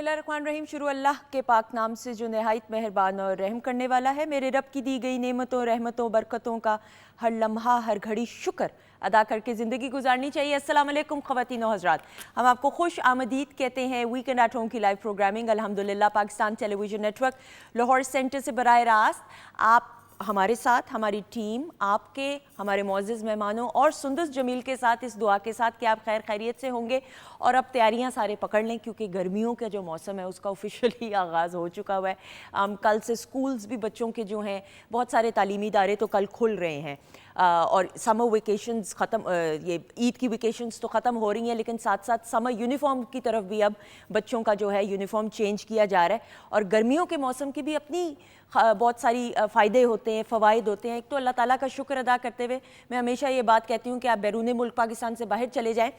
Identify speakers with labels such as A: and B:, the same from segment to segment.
A: बिस्मिल्लाहिर्रहमानिर्रहीम। शुरू अल्लाह के पाक नाम से जो नहायत मेहरबान और रहम करने वाला है। मेरे रब की दी गई नेमतों, रहमतों, बरकतों का हर लम्हा हर घड़ी शुक्र अदा करके ज़िंदगी गुजारनी चाहिए। अस्सलाम वालेकुम ख़वातीन व हज़रात, हम आपको खुश आमदीद कहते हैं वीकेंड एट होम की लाइव प्रोग्रामिंग अल्हम्दुलिल्लाह Pakistan television network Lahore centre से बराह रास्त आप हमारे साथ, हमारी टीम, आपके हमारे मुअज़्ज़िज़ मेहमानों और सुंदस जमील के साथ इस दुआ के साथ कि आप खैर खैरियत से होंगे। और अब तैयारियां सारे पकड़ लें क्योंकि गर्मियों का जो मौसम है उसका ऑफिशियली आगाज़ हो चुका हुआ है। कल से स्कूल्स भी बच्चों के जो हैं, बहुत सारे तालीमी इदारे तो कल खुल रहे हैं और समर वेकेशंस ख़त्म, ये ईद की वेकेशंस तो ख़त्म हो रही हैं, लेकिन साथ साथ समर यूनिफॉर्म की तरफ भी अब बच्चों का जो है यूनिफॉर्म चेंज किया जा रहा है। और गर्मियों के मौसम की भी अपनी बहुत सारी फ़ायदे होते हैं, फ़वाइद होते हैं। एक तो अल्लाह ताला का शुक्र अदा करते हुए मैं हमेशा ये बात कहती हूँ कि आप बैरून मुल्क पाकिस्तान से बाहर चले जाएँ,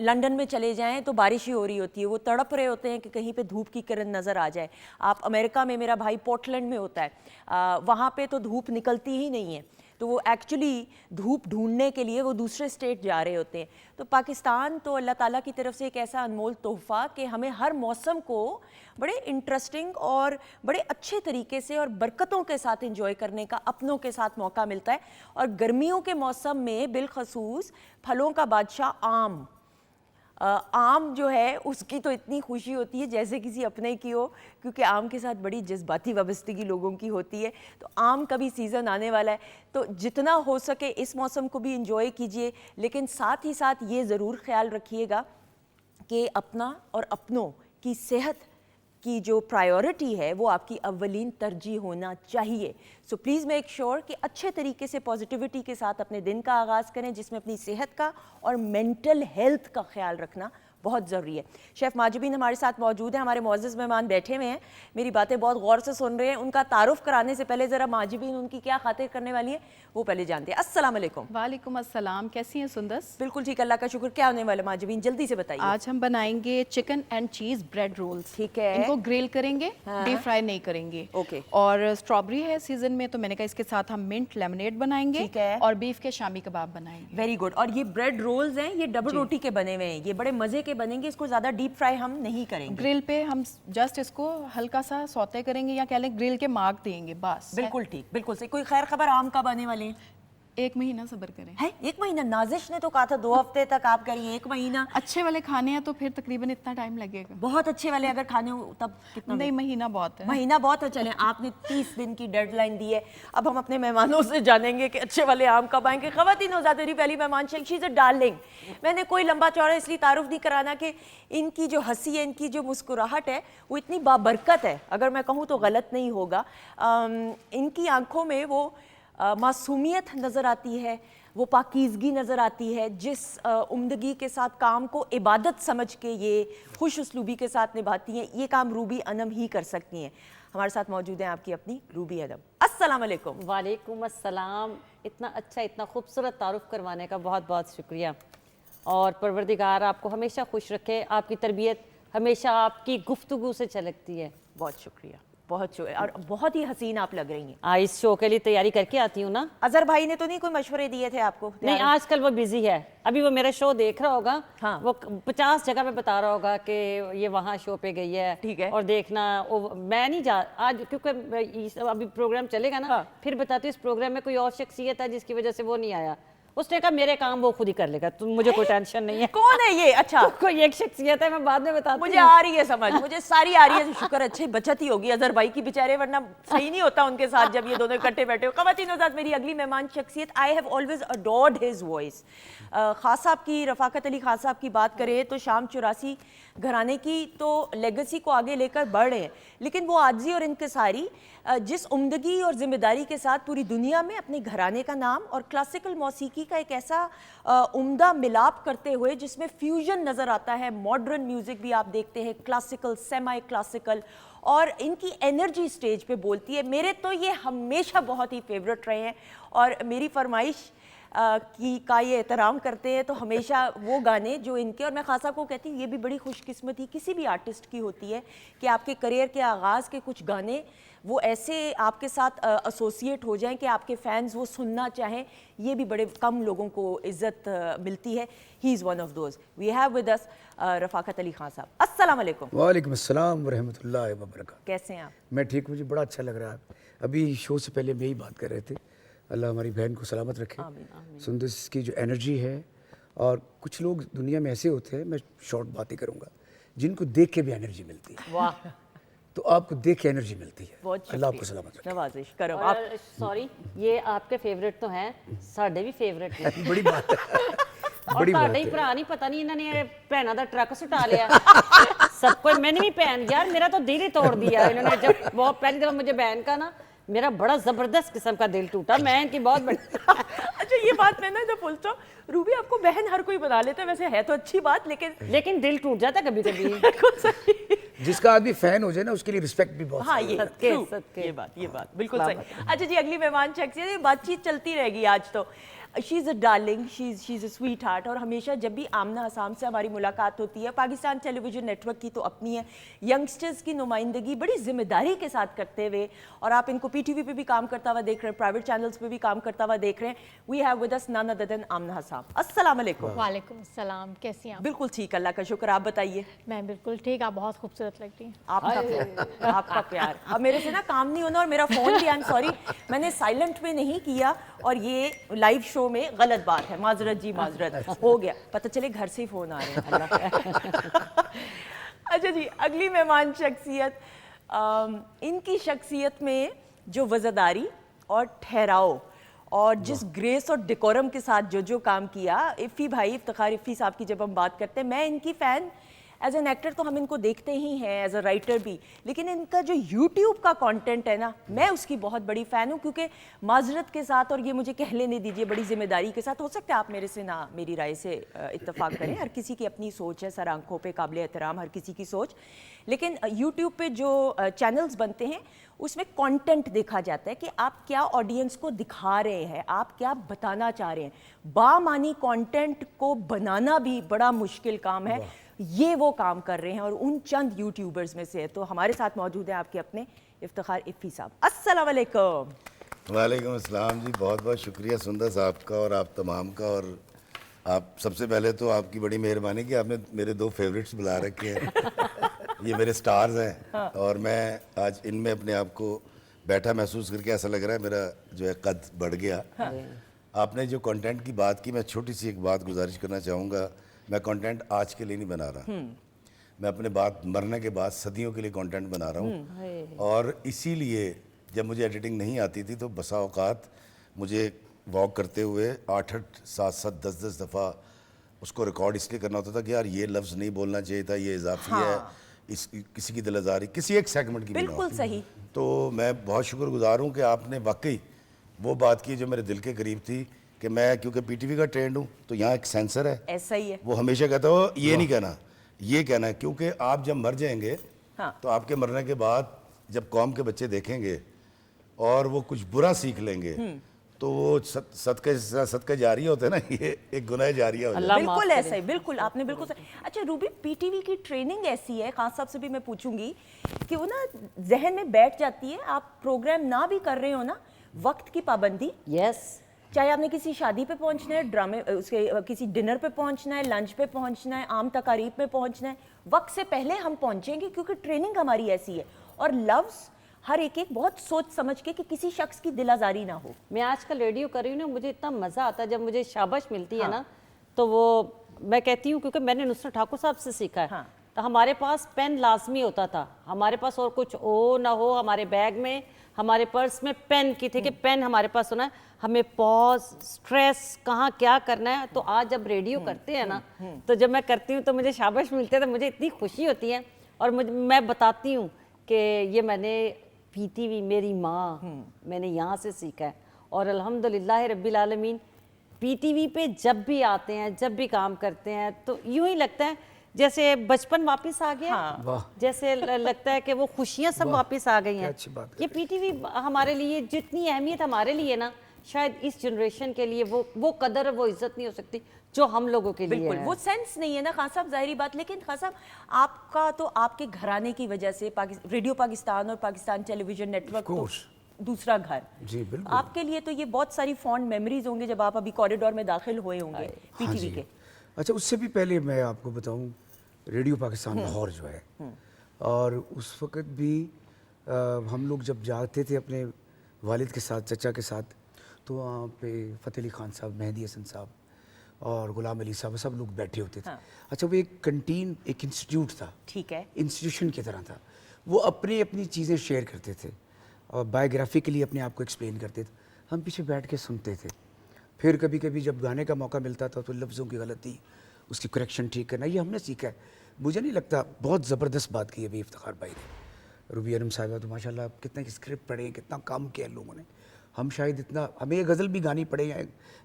A: लंदन में चले जाएँ तो बारिश ही हो रही होती है, वो तड़प रहे होते हैं कि कहीं पे धूप की किरण नज़र आ जाए। आप अमेरिका में, मेरा भाई पोर्टलैंड में होता है, वहाँ पे तो धूप निकलती ही नहीं है, तो वो एक्चुअली धूप ढूंढने के लिए वो दूसरे स्टेट जा रहे होते हैं। तो पाकिस्तान तो अल्लाह ताला की तरफ से एक ऐसा अनमोल तोहफ़ा कि हमें हर मौसम को बड़े इंटरेस्टिंग और बड़े अच्छे तरीके से और बरकतों के साथ एंजॉय करने का अपनों के साथ मौका मिलता है। और गर्मियों के मौसम में बिलखसूस फलों का बादशाह आम, आम जो है उसकी तो इतनी खुशी होती है जैसे किसी अपने की हो, क्योंकि आम के साथ बड़ी जज्बाती वाबस्तगी लोगों की होती है। तो आम का भी सीज़न आने वाला है, तो जितना हो सके इस मौसम को भी इंजॉय कीजिए, लेकिन साथ ही साथ ये ज़रूर ख्याल रखिएगा कि अपना और अपनों की सेहत की जो प्रायोरिटी है वो आपकी अव्वलीन तरजीह होना चाहिए। सो प्लीज़ मेक श्योर कि अच्छे तरीके से पॉजिटिविटी के साथ अपने दिन का आगाज़ करें, जिसमें अपनी सेहत का और मेंटल हेल्थ का ख्याल रखना बहुत ज़रूरी है। शेफ़ माजिबीन हमारे साथ मौजूद हैं, हमारे मुअज़्ज़िज़ मेहमान बैठे हुए हैं, मेरी बातें बहुत गौर से सुन रहे हैं। उनका तारुफ़ कराने से पहले ज़रा माजिबीन उनकी क्या खातिर करने वाली है वो पहले जानते हैं। अस्सलाम वालेकुम।
B: वालेकुम अस्सलाम, कैसी हैं सुंदस?
A: बिल्कुल ठीक, अल्लाह का शुक्र। क्या होने वाला माजिबीन, जल्दी से बताइए।
B: आज हम बनाएंगे chicken and cheese bread rolls.
A: ठीक है,
B: इनको ग्रिल करेंगे,
A: हाँ,
B: डीप फ्राई नहीं करेंगे।
A: ओके।
B: और स्ट्रॉबेरी है सीजन में, तो मैंने कहा इसके साथ हम मिंट लेमनेड बनाएंगे।
A: ठीक है।
B: और बीफ के शामी कबाब बनाएंगे।
A: Very good. और ये ब्रेड रोल्स हैं, ये डबल रोटी के बने हुए हैं, ये बड़े मज़े के बनेंगे। इसको ज़्यादा डीप फ्राई हम नहीं करेंगे,
B: ग्रिल पे हम जस्ट इसको हल्का सा सौते करेंगे या कह लें ग्रिल के मार्क देंगे बस।
A: बिल्कुल ठीक, बिल्कुल सही। कोई खैर खबर आम कब आने वाले हैं?
B: 1 महीना सब्र करें।
A: है 1 महीना? नाजिश ने तो कहा था 2 हफ्ते तक, आप कह रही हैं 1 महीना।
B: अच्छे वाले खाने हैं तो फिर तकरीबन इतना टाइम लगेगा।
A: बहुत अच्छे वाले अगर खाने हो तब कितना?
B: नहीं, महीना बहुत है।
A: महीना बहुत है। चलें, आपने 30 दिन की डेडलाइन दी है। अब हम अपने मेहमानों से जानेंगे कि अच्छे वाले आम कब आएंगे। ख़वातीन हो जाती, पहली मेहमान शी इज़ अ डार्लिंग। मैंने कोई लंबा चौड़ा इसलिए तारुफ नहीं कराना कि इनकी जो हंसी है, इनकी जो मुस्कुराहट है वो इतनी बाबरकत है, अगर मैं कहूँ तो गलत नहीं होगा। इनकी आंखों में वो मासूमियत नज़र आती है, वो पाकीज़गी नज़र आती है, जिस उम्दगी के साथ काम को इबादत समझ के ये खुश उसलूबी के साथ निभाती हैं, ये काम रूबी अनम ही कर सकती हैं। हमारे साथ मौजूद हैं आपकी अपनी रूबी अनम। अस्सलाम वालेकुम।
C: वालेकुम अस्सलाम। इतना अच्छा, इतना खूबसूरत तारुफ करवाने का बहुत बहुत शुक्रिया। और परवरदिगार आपको हमेशा खुश रखे, आपकी तरबियत हमेशा आपकी गुफ्तगू से झलकती है।
A: बहुत शुक्रिया, बहुत शुक्रिया। और बहुत ही हसीन आप लग रही हैं।
C: इस शो के लिए तैयारी करके आती हूँ ना।
A: अजहर भाई ने तो नहीं कोई मशवरे दिए थे आपको?
C: नहीं, आजकल वो बिजी है, अभी वो मेरा शो देख रहा होगा।
A: हाँ।
C: वो 50 जगह पे बता रहा होगा कि ये वहाँ शो पे गई है।
A: ठीक है।
C: और देखना मैं नहीं जा आज, क्योंकि अभी प्रोग्राम चलेगा ना।
A: हाँ।
C: फिर बताती हूँ इस प्रोग्राम में कोई और शख्सियत है जिसकी वजह से वो नहीं आया। उसने कहा मेरे काम वो खुद ही कर लेगा, तुम मुझे कोई टेंशन नहीं है।
A: कौन है ये? अच्छा,
C: कोई एक शख्सियत है, मैं बाद में बताती हूँ।
A: मुझे आ रही है समझ, मुझे सारी आ रही है। शुक्र, अच्छी बचत ही होगी अजहर भाई की बेचारे, वरना सही नहीं होता उनके साथ जब ये दोनों इकट्ठे बैठे हो। ख़वातीन साथ मेरी अगली मेहमान शख्सियत, I have always adored his voice. Khan साहब की, रफ़ाकत अली खान साहब की बात करें तो शाम 84 घराने की तो लेगेसी को आगे लेकर बढ़ रहे हैं, लेकिन वो आजिज़ी और इनकिसारी, जिस उम्दगी और ज़िम्मेदारी के साथ पूरी दुनिया में अपने घराने का नाम और क्लासिकल मौसीकी का एक ऐसा उम्दा मिलाप करते हुए जिसमें फ्यूजन नज़र आता है। मॉडर्न म्यूज़िक भी आप देखते हैं, क्लासिकल, सेमी क्लासिकल, और इनकी एनर्जी स्टेज पे बोलती है। मेरे तो ये हमेशा बहुत ही फेवरेट रहे हैं और मेरी फरमाइश का ये एहतराम करते हैं, तो हमेशा वो गाने जो इनके, और मैं खास आपको कहती हूँ ये भी बड़ी खुशकिस्मती किसी भी आर्टिस्ट की होती है कि आपके करियर के आगाज़ के कुछ गाने वो ऐसे आपके साथ एसोसिएट हो जाएं कि आपके फैंस वो सुनना चाहें। ये भी बड़े कम लोगों को इज़्ज़त मिलती है। He is one of those. We have with us Rafaqat Ali Khan साहब। अस्सलाम वालेकुम।
D: वालेकुम अस्सलाम व रहमतुल्लाहि व बरकातहू।
A: कैसे हैं आप?
D: मैं ठीक, मुझे बड़ा अच्छा लग रहा है। अभी शो से पहले मैं ही बात कर रहे थे, अल्लाह हमारी बहन को सलामत रखे। सुंदस की जो एनर्जी है, और कुछ लोग दुनिया में ऐसे होते हैं, मैं शॉर्ट बातें करूँगा, जिनको देख के भी एनर्जी मिलती है।
C: वाह,
D: तो आपको देख के एनर्जी मिलती है।
A: बहुत
D: अल्लाह आपको सलामत रखे।
A: नवाजिश करो
C: और
A: आप।
C: सॉरी, ये आपके फेवरेट तो हैं, साढ़े भी फेवरेट हैं।
D: बड़ी बात है।
C: और
D: बड़ी बात
C: ਤੁਹਾਡੇ ਹੀ
D: है।
C: ਭਰਾ ਨਹੀਂ, ਪਤਾ ਨਹੀਂ ਇਹਨਾਂ ਨੇ ਭੈਣਾਂ ਦਾ ਟਰੱਕ ਸੁਟਾ ਲਿਆ। सब कोई, मैंने भी पहन, यार मेरा तो दिल ही तोड़ दिया इन्होंने। जब बहुत पहली दफा मुझे बहन का ना, मेरा बड़ा जबरदस्त किस्म का दिल टूटा। मैं इनकी बहुत बड़ी
A: अच्छा, ये बात मैं ना जब बोलता हूँ रूबी आपको बहन हर कोई बना लेता है, वैसे है तो अच्छी बात,
C: लेकिन दिल टूट जाता कभी कभी।
A: बिल्कुल सही।
D: जिसका आदमी फैन हो जाए ना, उसके लिए रिस्पेक्ट भी बहुत
A: हाँ,
D: है।
A: ये
C: सदके,
A: true,
C: सदके।
A: ये बात बिल्कुल सही। अच्छा जी, अगली मेहमान शख्सियत, ये बातचीत चलती रहेगी आज तो। She is a darling, she is a sweet heart, और हमेशा जब भी आमना हसाम से हमारी मुलाकात होती है, पाकिस्तान टेलीविज़न नेटवर्क की तो अपनी है, यंगस्टर्स की नुमाइंदगी बड़ी जिम्मेदारी के साथ करते हुए, और आप इनको PTV पे भी काम करता हुआ देख रहे हैं, प्राइवेट चैनल्स पे भी काम करता हुआ देख रहे हैं। We have with us none other than Amna Hasam. अस्सलाम वालेकुम।
E: वालेकुम अस्सलाम, कैसी हैं आप?
A: बिल्कुल ठीक, अल्लाह का शुक्र, आप बताइए।
E: मैं बिल्कुल ठीक, आप बहुत खूबसूरत लगती हैं।
A: आपका प्यार, अब मेरे से ना काम नहीं होना, और मेरा फ़ोन भी, आई एम सॉरी, मैंने साइलेंट पे नहीं किया, और ये लाइव शो में गलत बात है, माजरत जी माजरत, हो गया, पता चले घर से ही फ़ोन आ रहे हैं। अल्लाह। अच्छा जी, अगली मेहमान शख्सियत, इनकी शख्सियत में जो वज़ादारी और ठहराव और जिस ग्रेस और डेकोरम के साथ जो काम किया, इफ़ी भाई, इफ्तिखार इफ़ी साहब की जब हम बात करते हैं, मैं इनकी फ़ैन एज एन एक्टर तो हम इनको देखते ही हैं, एज अ राइटर भी, लेकिन इनका जो यूट्यूब का कंटेंट है ना, मैं उसकी बहुत बड़ी फ़ैन हूँ, क्योंकि माजरत के साथ, और ये मुझे कह लेने दीजिए बड़ी जिम्मेदारी के साथ, हो सकता है आप मेरे से ना मेरी राय से इत्तेफाक करें, हर किसी की अपनी सोच है, सर आंखों पे काबिल एहतराम हर किसी की सोच, लेकिन यूट्यूब पे जो चैनल्स बनते हैं उसमें कंटेंट देखा जाता है कि आप क्या ऑडियंस को दिखा रहे हैं, आप क्या बताना चाह रहे हैं। बामानी कंटेंट को बनाना भी बड़ा मुश्किल काम है, ये वो काम कर रहे हैं, और उन चंद यूट्यूबर्स में से है। तो हमारे साथ मौजूद है आपके अपने इफ्तिखार इफ़ी साहब। अस्सलाम वालेकुम।
F: वालेकुम अस्सलाम जी, बहुत बहुत शुक्रिया सुंदर साहब का और आप तमाम का। और आप सबसे पहले तो आपकी बड़ी मेहरबानी कि आपने मेरे दो फेवरेट्स बुला रखे हैं। ये मेरे स्टार्स हैं, और मैं आज इनमें अपने आप को बैठा महसूस करके ऐसा लग रहा है मेरा जो है कद बढ़ गया। आपने जो कंटेंट की बात की, मैं छोटी सी एक बात गुजारिश करना चाहूँगा। मैं कंटेंट आज के लिए नहीं बना रहा, मैं अपने बाद मरने के बाद सदियों के लिए कंटेंट बना रहा हूँ। और इसीलिए जब मुझे एडिटिंग नहीं आती थी तो बसा औकात मुझे वॉक करते हुए 8-8, 7-7, 10-10 दफ़ा उसको रिकॉर्ड इसलिए करना होता था कि यार ये लफ्ज़ नहीं बोलना चाहिए था, ये इजाफी है, इस किसी की दिल आज़ारी, किसी एक सेगमेंट की
A: बिल्कुल सही।
F: तो मैं बहुत शुक्रगुजार हूँ कि आपने वाकई वो बात की जो मेरे दिल के करीब थी, कि मैं क्योंकि PTV का ट्रेंड हूँ, तो यहाँ एक सेंसर है,
A: ऐसा ही है।
F: वो हमेशा कहता हो ये नहीं कहना, ये कहना है, क्योंकि आप जब मर जाएंगे तो आपके मरने के बाद जब कौम के बच्चे देखेंगे और वो कुछ बुरा सीख लेंगे, तो वो सदका जारिया होता है ना, ये एक गुनाह जारिया हो जाता है।
A: बिल्कुल ऐसा ही, बिल्कुल आपने बिल्कुल सही। अच्छा रूबी, PTV की ट्रेनिंग ऐसी है, खान साहब से भी मैं पूछूंगी, कि वो ना जहन में बैठ जाती है, आप प्रोग्राम ना भी कर रहे हो ना, वक्त की पाबंदी,
C: यस,
A: चाहे आपने किसी शादी पे पहुंचना है, ड्रामे उसके किसी डिनर पे पहुंचना है, लंच पे पहुंचना है, आम तकारीब में पहुंचना है, वक्त से पहले हम पहुंचेंगे, क्योंकि ट्रेनिंग हमारी ऐसी है, और लफ्ज़ हर एक बहुत सोच समझ के कि किसी शख्स की दिल आज़ारी ना हो।
C: मैं आजकल रेडियो कर रही हूँ ना, मुझे इतना मज़ा आता है जब मुझे शाबाश मिलती है ना, तो वो मैं कहती हूँ, क्योंकि मैंने नुसरत ठाकुर साहब से सीखा है। तो हमारे पास पेन लाजमी होता था, हमारे पास और कुछ हो ना हो, हमारे बैग में, हमारे पर्स में पेन की थी कि पेन हमारे पास होना है, हमें पॉज, स्ट्रेस, कहाँ क्या करना है। तो आज जब रेडियो करते हैं ना, तो जब मैं करती हूँ तो मुझे शाबाश मिलते हैं, तो मुझे इतनी खुशी होती है। और मैं बताती हूँ कि ये मैंने PTV, मेरी माँ, मैंने यहाँ से सीखा है। और अल्हम्दुलिल्लाह रब्बिल आलमीन, PTV पे जब भी आते हैं, जब भी काम करते हैं, तो यूं ही लगता है जैसे बचपन वापस आ गया, जैसे लगता है कि वो खुशियाँ सब वापस आ गई हैं।
D: अच्छी बात
C: ये PTV हमारे लिए जितनी अहमियत हमारे लिए ना, शायद इस जनरेशन के लिए वो कदर और वो इज्जत नहीं हो सकती जो हम लोगों के लिए
A: बिल्कुल
C: है।
A: वो सेंस नहीं है ना खान साहब, जाहिर बात। लेकिन खान साहब आपका तो आपके घराने की वजह से रेडियो पाकिस्तान और पाकिस्तान टेलीविजन नेटवर्क तो
D: course.
A: दूसरा घर।
D: जी, बिल्कुल।
A: आपके लिए तो ये बहुत सारी फॉन्ड मेमोरीज होंगे जब आप अभी कॉरिडोर में दाखिल हुए होंगे
D: हाँ
A: पीटीवी
D: जी।
A: के।
D: अच्छा, उससे भी पहले मैं आपको बताऊं, रेडियो पाकिस्तान लाहौर जो है, और उस वक्त भी हम लोग जब जाते थे अपने वालिद के साथ, चचा के साथ, तो वहाँ पे फ़तेह अली खान साहब, मेहदी हसन साहब और गुलाम अली साहब सब लोग बैठे होते थे।
A: हाँ।
D: अच्छा, वो एक कंटीन, एक इंस्टीट्यूट था,
A: ठीक है।
D: इंस्टीट्यूशन की तरह था। वो अपनी अपनी चीज़ें शेयर करते थे और बायोग्राफिकली अपने आप को एक्सप्लेन करते थे। हम पीछे बैठ के सुनते थे। फिर कभी कभी जब गाने का मौका मिलता था तो लफ्ज़ों की गलती, उसकी करेक्शन ठीक करना, ये हमने सीखा है। मुझे नहीं लगता, बहुत ज़बरदस्त बात की अभी इफ्तिखार भाई ने। रूबी अनम साहिबा तो माशाल्लाह कितने स्क्रिप्ट पढ़े, कितना काम किया लोगों ने। हम शायद इतना, हमें ये गज़ल भी गानी पड़े या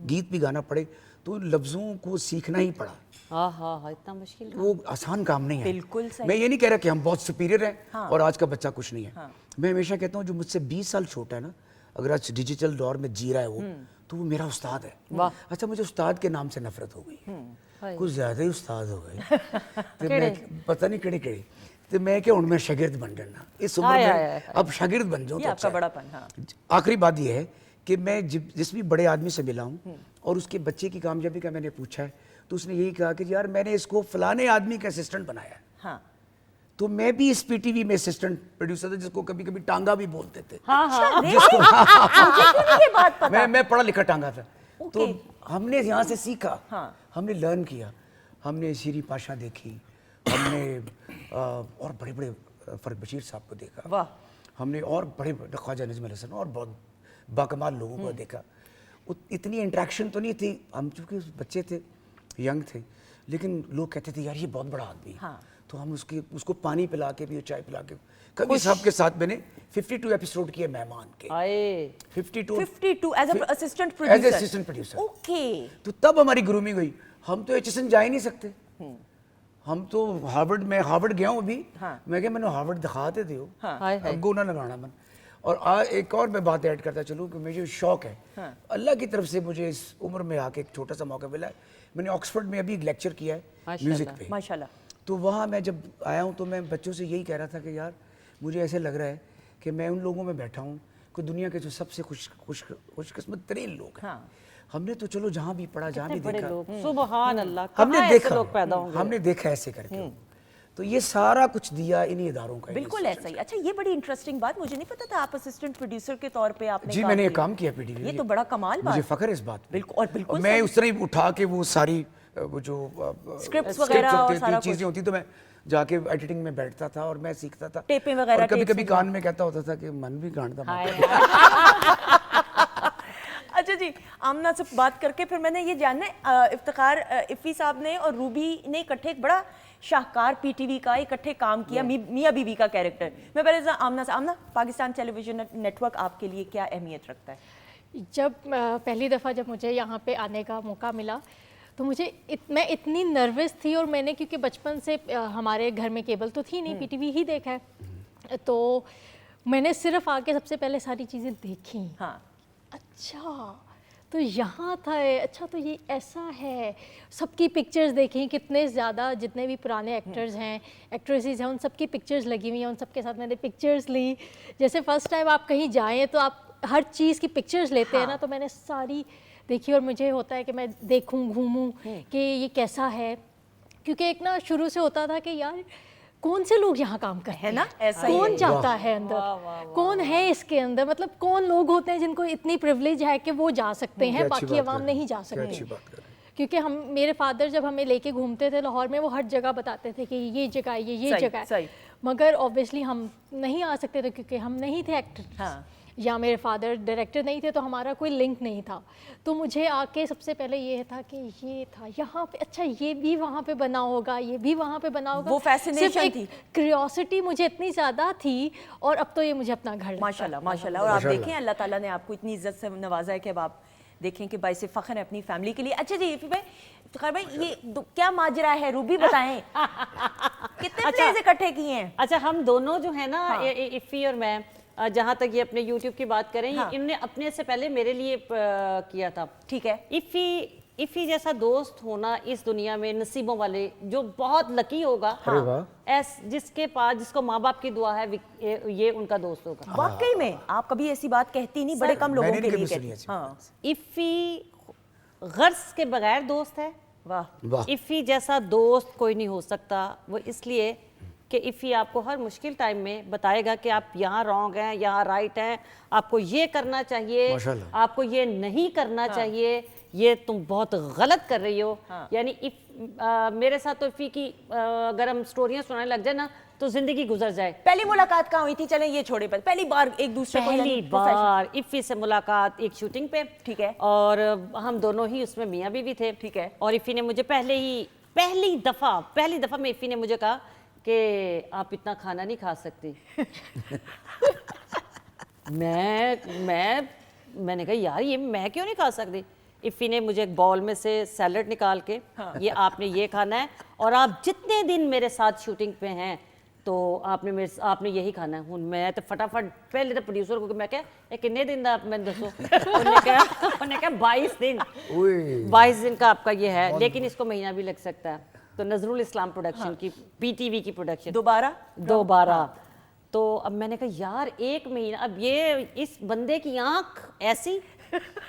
D: गीत भी गाना पड़े तो लफ्ज़ों को सीखना ही पड़ा।
C: हाँ हाँ हाँ, इतना मुश्किल काम।
D: वो आसान काम नहीं है।
A: बिल्कुल सही।
D: मैं ये नहीं कह रहा कि हम बहुत सुपीरियर हैं
A: हाँ।
D: और आज का बच्चा कुछ नहीं है। मैं हमेशा कहता हूँ जो मुझसे 20 साल छोटा है ना, अगर आज डिजिटल दौर में जी रहा है वो, तो वो मेरा उस्ताद है। अच्छा, मुझे उस्ताद के नाम से नफरत हो गई, कुछ ज़्यादा ही उस्ताद हो गए। तो मैं पता नहीं केड़े केड़े, तो मैं क्या हूँ, मैं शागिर्द बन जाना इस उम्र में, अब शागिर्द बन जाऊँ
A: ये
D: तो
A: आपका
D: अच्छा है।
A: बड़ापन। हाँ,
D: आखिरी बात ये है कि मैं जिस भी बड़े आदमी से मिला हूँ और उसके बच्चे की कामयाबी का मैंने पूछा है, तो उसने यही कहा कि यार मैंने इसको फलाने आदमी का असिस्टेंट बनाया है।
A: हाँ।
D: तो मैं भी इस पीटीवी में असिस्टेंट प्रोड्यूसर था, जिसको कभी कभी टांगा भी बोलते थे।
C: हाँ हाँ,
D: जिसको
A: मुझे क्यों नहीं ये बात पता?
D: मैं पढ़ा लिखा टांगा था। तो
A: ओके।
D: हमने यहाँ से सीखा,
A: हाँ।
D: हमने लर्न किया, हमने सीरी पाशा देखी, हमने और बड़े बड़े फरक बशीर साहब को देखा,
A: वाह।
D: हमने और बड़े ख्वाजा नजम अली हसन और बहुत बाकमाल लोगों को देखा। इतनी इंटरेक्शन तो नहीं थी, हम चूँकि बच्चे थे, यंग थे, लेकिन लोग कहते थे यार ये बहुत बड़ा आदमी है।
A: हाँ।
D: तो हम उसको पानी पिला के भी, चाय पिला के, कभी साहब के साथ मैंने 52 एपिसोड किए मेहमान के।
C: आए
A: 52 as a assistant
D: as
A: producer.
D: Assistant producer.
A: Okay.
D: तो तब हमारी ग्रूमिंग हुई। हम तो एचएसएन जा ही नहीं सकते, हम तो हार्वर्ड, मैं हार्वर्ड गया हूँ अभी।
A: हाँ।
D: मैं क्या, मैंने हार्वर्ड दिखाते थे
C: हाय हाय।
D: अब ना लगाना मन। और एक और मैं बात ऐड करता चलूँ कि मुझे शौक है, अल्लाह की तरफ से मुझे इस उम्र में आके एक छोटा सा मौका मिला है। मैंने ऑक्सफोर्ड में अभी एक लेक्चर किया है म्यूजिक पे।
A: माशाल्लाह।
D: तो वहाँ मैं जब आया हूँ तो मैं बच्चों से यही कह रहा था कि यार मुझे ऐसे लग रहा है कि मैं उन लोगों में बैठा हूँ कि दुनिया के जो सबसे खुशकिस्मत तरीन लोग हैं।
A: हाँ।
D: हमने तो चलो जहाँ भी पढ़ा, जहाँ भी
C: बड़े
D: देखा,
C: लोग, सुबहान अल्लाह,
D: हमने
C: कहाँ ऐसे
D: देखा,
C: लोग पैदा होंगे।
D: हमने देखा ऐसे करके। तो ये सारा कुछ दिया इन्हीं इदारों का।
A: बिल्कुल ऐसा ही। अच्छा, ये बड़ी इंटरेस्टिंग बात, मुझे नहीं पता था आप असिस्टेंट प्रोड्यूसर के तौर पे आपने
D: जी, मैंने ये काम किया पीटीवी।
A: ये तो बड़ा कमाल बात।
D: मुझे फख्र है इस बात पे।
A: बिल्कुल, और बिल्कुल
D: मैं उस तरह ही उठा के वो सारी वो जो
A: Scripts वगैरह और
D: होती
A: सारा
D: थी, चीजें होती, तो मैं जाके एडिटिंग में बैठता था और मैं सीखता था।
A: टेपें वगैरह,
D: और कभी
A: टेप्स
D: कभी कान में कहता होता था कि मन भी गांडता।
C: हाय
A: अच्छा जी, आमना से बात करके फिर मैंने ये जानना है, इफ्तिखार इफ़ी साहब ने और रूबी ने इकट्ठे एक बड़ा शाहकार पीटीवी का इकट्ठे काम किया, मियाँ बीवी का कैरेक्टर। मैं पहले आमना से, आमना पाकिस्तान टेलीविजन नेटवर्क आपके लिए क्या अहमियत रखता है?
E: जब पहली दफ़ा जब मुझे यहाँ पे आने का मौका मिला तो मैं इतनी नर्वस थी, और मैंने क्योंकि बचपन से हमारे घर में केबल तो थी नहीं, पीटीवी ही देखा है, तो मैंने सिर्फ आके सबसे पहले सारी चीज़ें देखी।
A: हाँ।
E: अच्छा तो यहाँ था, अच्छा तो ये ऐसा है। सबकी पिक्चर्स देखी, कितने ज़्यादा जितने भी पुराने एक्टर्स हैं, एक्ट्रेसेस हैं, उन सबकी पिक्चर्स लगी हुई हैं, उन सबके साथ मैंने पिक्चर्स ली। जैसे फ़र्स्ट टाइम आप कहीं जाएं तो आप हर चीज़ की पिक्चर्स लेते हैं ना, तो मैंने सारी देखी। और मुझे होता है कि मैं देखूं, घूमूं कि ये कैसा है, क्योंकि एक ना शुरू से होता था कि यार कौन से लोग यहाँ काम करते हैं
A: ना, ऐसा ही
E: कौन
A: है।
E: जाता है अंदर, कौन है इसके अंदर, मतलब कौन लोग होते हैं जिनको इतनी प्रिविलेज है कि वो जा सकते हैं, बाकी अवाम नहीं जा सकते। क्योंकि हम, मेरे फादर जब हमें लेके घूमते थे लाहौर में, वो हर जगह बताते थे कि ये जगह है, ये जगह है, मगर ऑब्वियसली हम नहीं आ सकते थे क्योंकि हम नहीं थे एक्टर।
A: हाँ।
E: या मेरे फादर डायरेक्टर नहीं थे, तो हमारा कोई लिंक नहीं था। तो मुझे आके सबसे पहले ये था कि ये था यहाँ पे, अच्छा ये भी वहाँ पे बना होगा, ये भी वहाँ पे बना होगा।
A: वो fascination थी।
E: क्यूरियोसिटी मुझे इतनी ज़्यादा थी, और अब तो ये मुझे अपना घर लगता है।
A: माशाल्लाह माशाल्लाह। और आप देखें अल्लाह ताला ने आपको इतनी इज्जत से नवाजा है कि अब आप देखें कि बाइसे फ़ख्र है अपनी फैमिली के लिए। अच्छा जी इफ़ी भाई, इफ्तिखार भाई, ये क्या माजरा है, रूबी बताएं। कितने प्लेस इकट्ठे किए हैं?
C: अच्छा, हम दोनों जो है ना, इफ़ी और मैं, जहाँ तक ये अपने YouTube की बात करें,
A: हाँ।
C: इन्होंने अपने से पहले मेरे लिए किया था।
A: ठीक है।
C: इफ़ी जैसा दोस्त होना इस दुनिया में नसीबों वाले, जो बहुत लकी होगा,
D: अरे वाह।
C: जिसके पास, जिसको माँ बाप की दुआ है, ये उनका दोस्त होगा।
A: वाकई में आप कभी ऐसी बात कहती नहीं, बड़े कम लोगों
D: मैंने
A: के
D: कभी
A: लिए
D: सुनी
A: कहती।
D: ऐसी
A: हाँ
C: इफ़ी गर्ज के बगैर दोस्त है।
A: वाह।
D: वाह।
C: इफ़ी जैसा दोस्त कोई नहीं हो सकता। वो इसलिए कि इफ़ी आपको हर मुश्किल टाइम में बताएगा कि आप यहाँ रॉन्ग हैं, यहाँ राइट हैं, आपको ये करना चाहिए,
D: माशाल्लाह।
C: आपको ये नहीं करना चाहिए, ये तुम बहुत गलत कर रही हो। यानी मेरे साथ तो इफ़ी की अगर हम स्टोरियाँ सुनाने लग जाए ना तो जिंदगी गुजर जाए।
A: पहली मुलाकात कहाँ हुई थी? चलें ये छोड़े, पर पहली बार एक दूसरे को,
C: पहली
A: यानी
C: बार इफ़ी से मुलाकात एक शूटिंग पे।
A: ठीक है।
C: और हम दोनों ही उसमें मियाँ बीवी थे।
A: ठीक है।
C: और इफ़ी ने मुझे पहली दफ़ा में इफ़ी ने मुझे कहा कि आप इतना खाना नहीं खा सकती। मैंने कहा यार ये मैं क्यों नहीं खा सकती। इफ़ी ने मुझे एक बाउल में से सैलड निकाल के, ये आपने ये खाना है और आप जितने दिन मेरे साथ शूटिंग पे हैं तो आपने यही खाना है। मैं तो फटाफट पहले तो प्रोड्यूसर को मैं क्या ये कितने दिन दा मैंने दसो, उन्होंने कहा 22 दिन। 22 दिन का आपका ये है, लेकिन इसको महीना भी लग सकता है। तो नजरुल इस्लाम प्रोडक्शन की, PTV की प्रोडक्शन दोबारा। तो अब मैंने कहा यार 1 महीना, अब ये इस बंदे की आंख ऐसी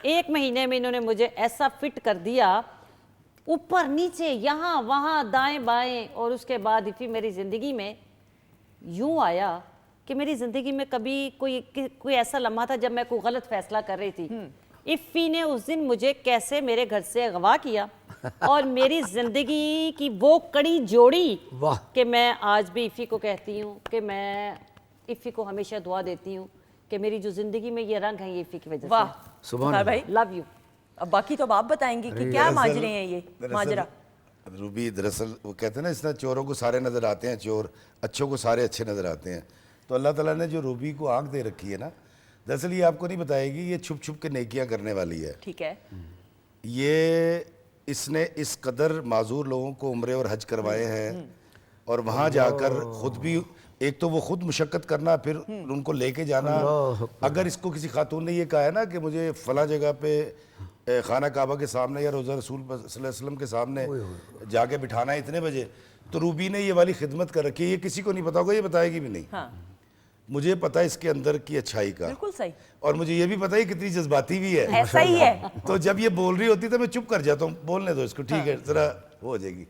C: 1 महीने में इन्होंने मुझे ऐसा फिट कर दिया, ऊपर नीचे यहाँ वहाँ दाएं बाएं। और उसके बाद इफ़ी मेरी ज़िंदगी में यूँ आया कि मेरी ज़िंदगी में कभी कोई ऐसा लम्हा था जब मैं कोई गलत फैसला कर रही थी। इफ़ी ने उस दिन मुझे कैसे मेरे घर से अगवा किया और मेरी ज़िंदगी की वो कड़ी जोड़ी
D: वाह।
C: कि मैं आज भी इफ़ी को कहती हूँ कि मैं इफ़ी को हमेशा दुआ देती हूँ कि मेरी जो ज़िंदगी में ये रंग है ये इफ़ी की वजह
A: वाह।
C: से।
D: सुभान
A: भाई
C: लव यू।
A: अब बाकी तो आप बताएंगे कि क्या माजरे हैं ये माजरा।
F: रूबी दरअसल वो कहते हैं ना, इसमें चोरों को सारे नज़र आते हैं चोर, अच्छों को सारे अच्छे नज़र आते हैं। तो अल्लाह ताला ने जो रूबी को आंख दे रखी है ना, दरअसल ये आपको नहीं बताएगी, ये छुप छुप के नेकियां करने वाली है।
A: ठीक है।
F: ये इसने इस कदर माजूर लोगों को उम्रे और हज करवाए हैं और वहाँ जाकर खुद भी, एक तो वो खुद मुशक्क़त करना, फिर उनको लेके जाना। अगर इसको किसी खातून ने ये कहा है ना कि मुझे फ़लाँ जगह पे खाना काबा के सामने या रोज़ा रसूल सल्लल्लाहु अलैहि वसल्लम के सामने जाके बिठाना है इतने बजे, तो रूबी ने ये वाली खिदमत कर रखी है। ये किसी को नहीं पता होगा, ये बताएगी भी नहीं।
A: हाँ।
F: मुझे पता है इसके अंदर की अच्छाई का,
A: बिल्कुल सही।
F: और मुझे ये भी पता है कितनी जज्बाती भी है।
A: ऐसा ही है।
F: तो जब ये बोल रही होती तो मैं चुप कर जाता हूँ, बोलने दो इसको, ठीक है जरा हो जाएगी।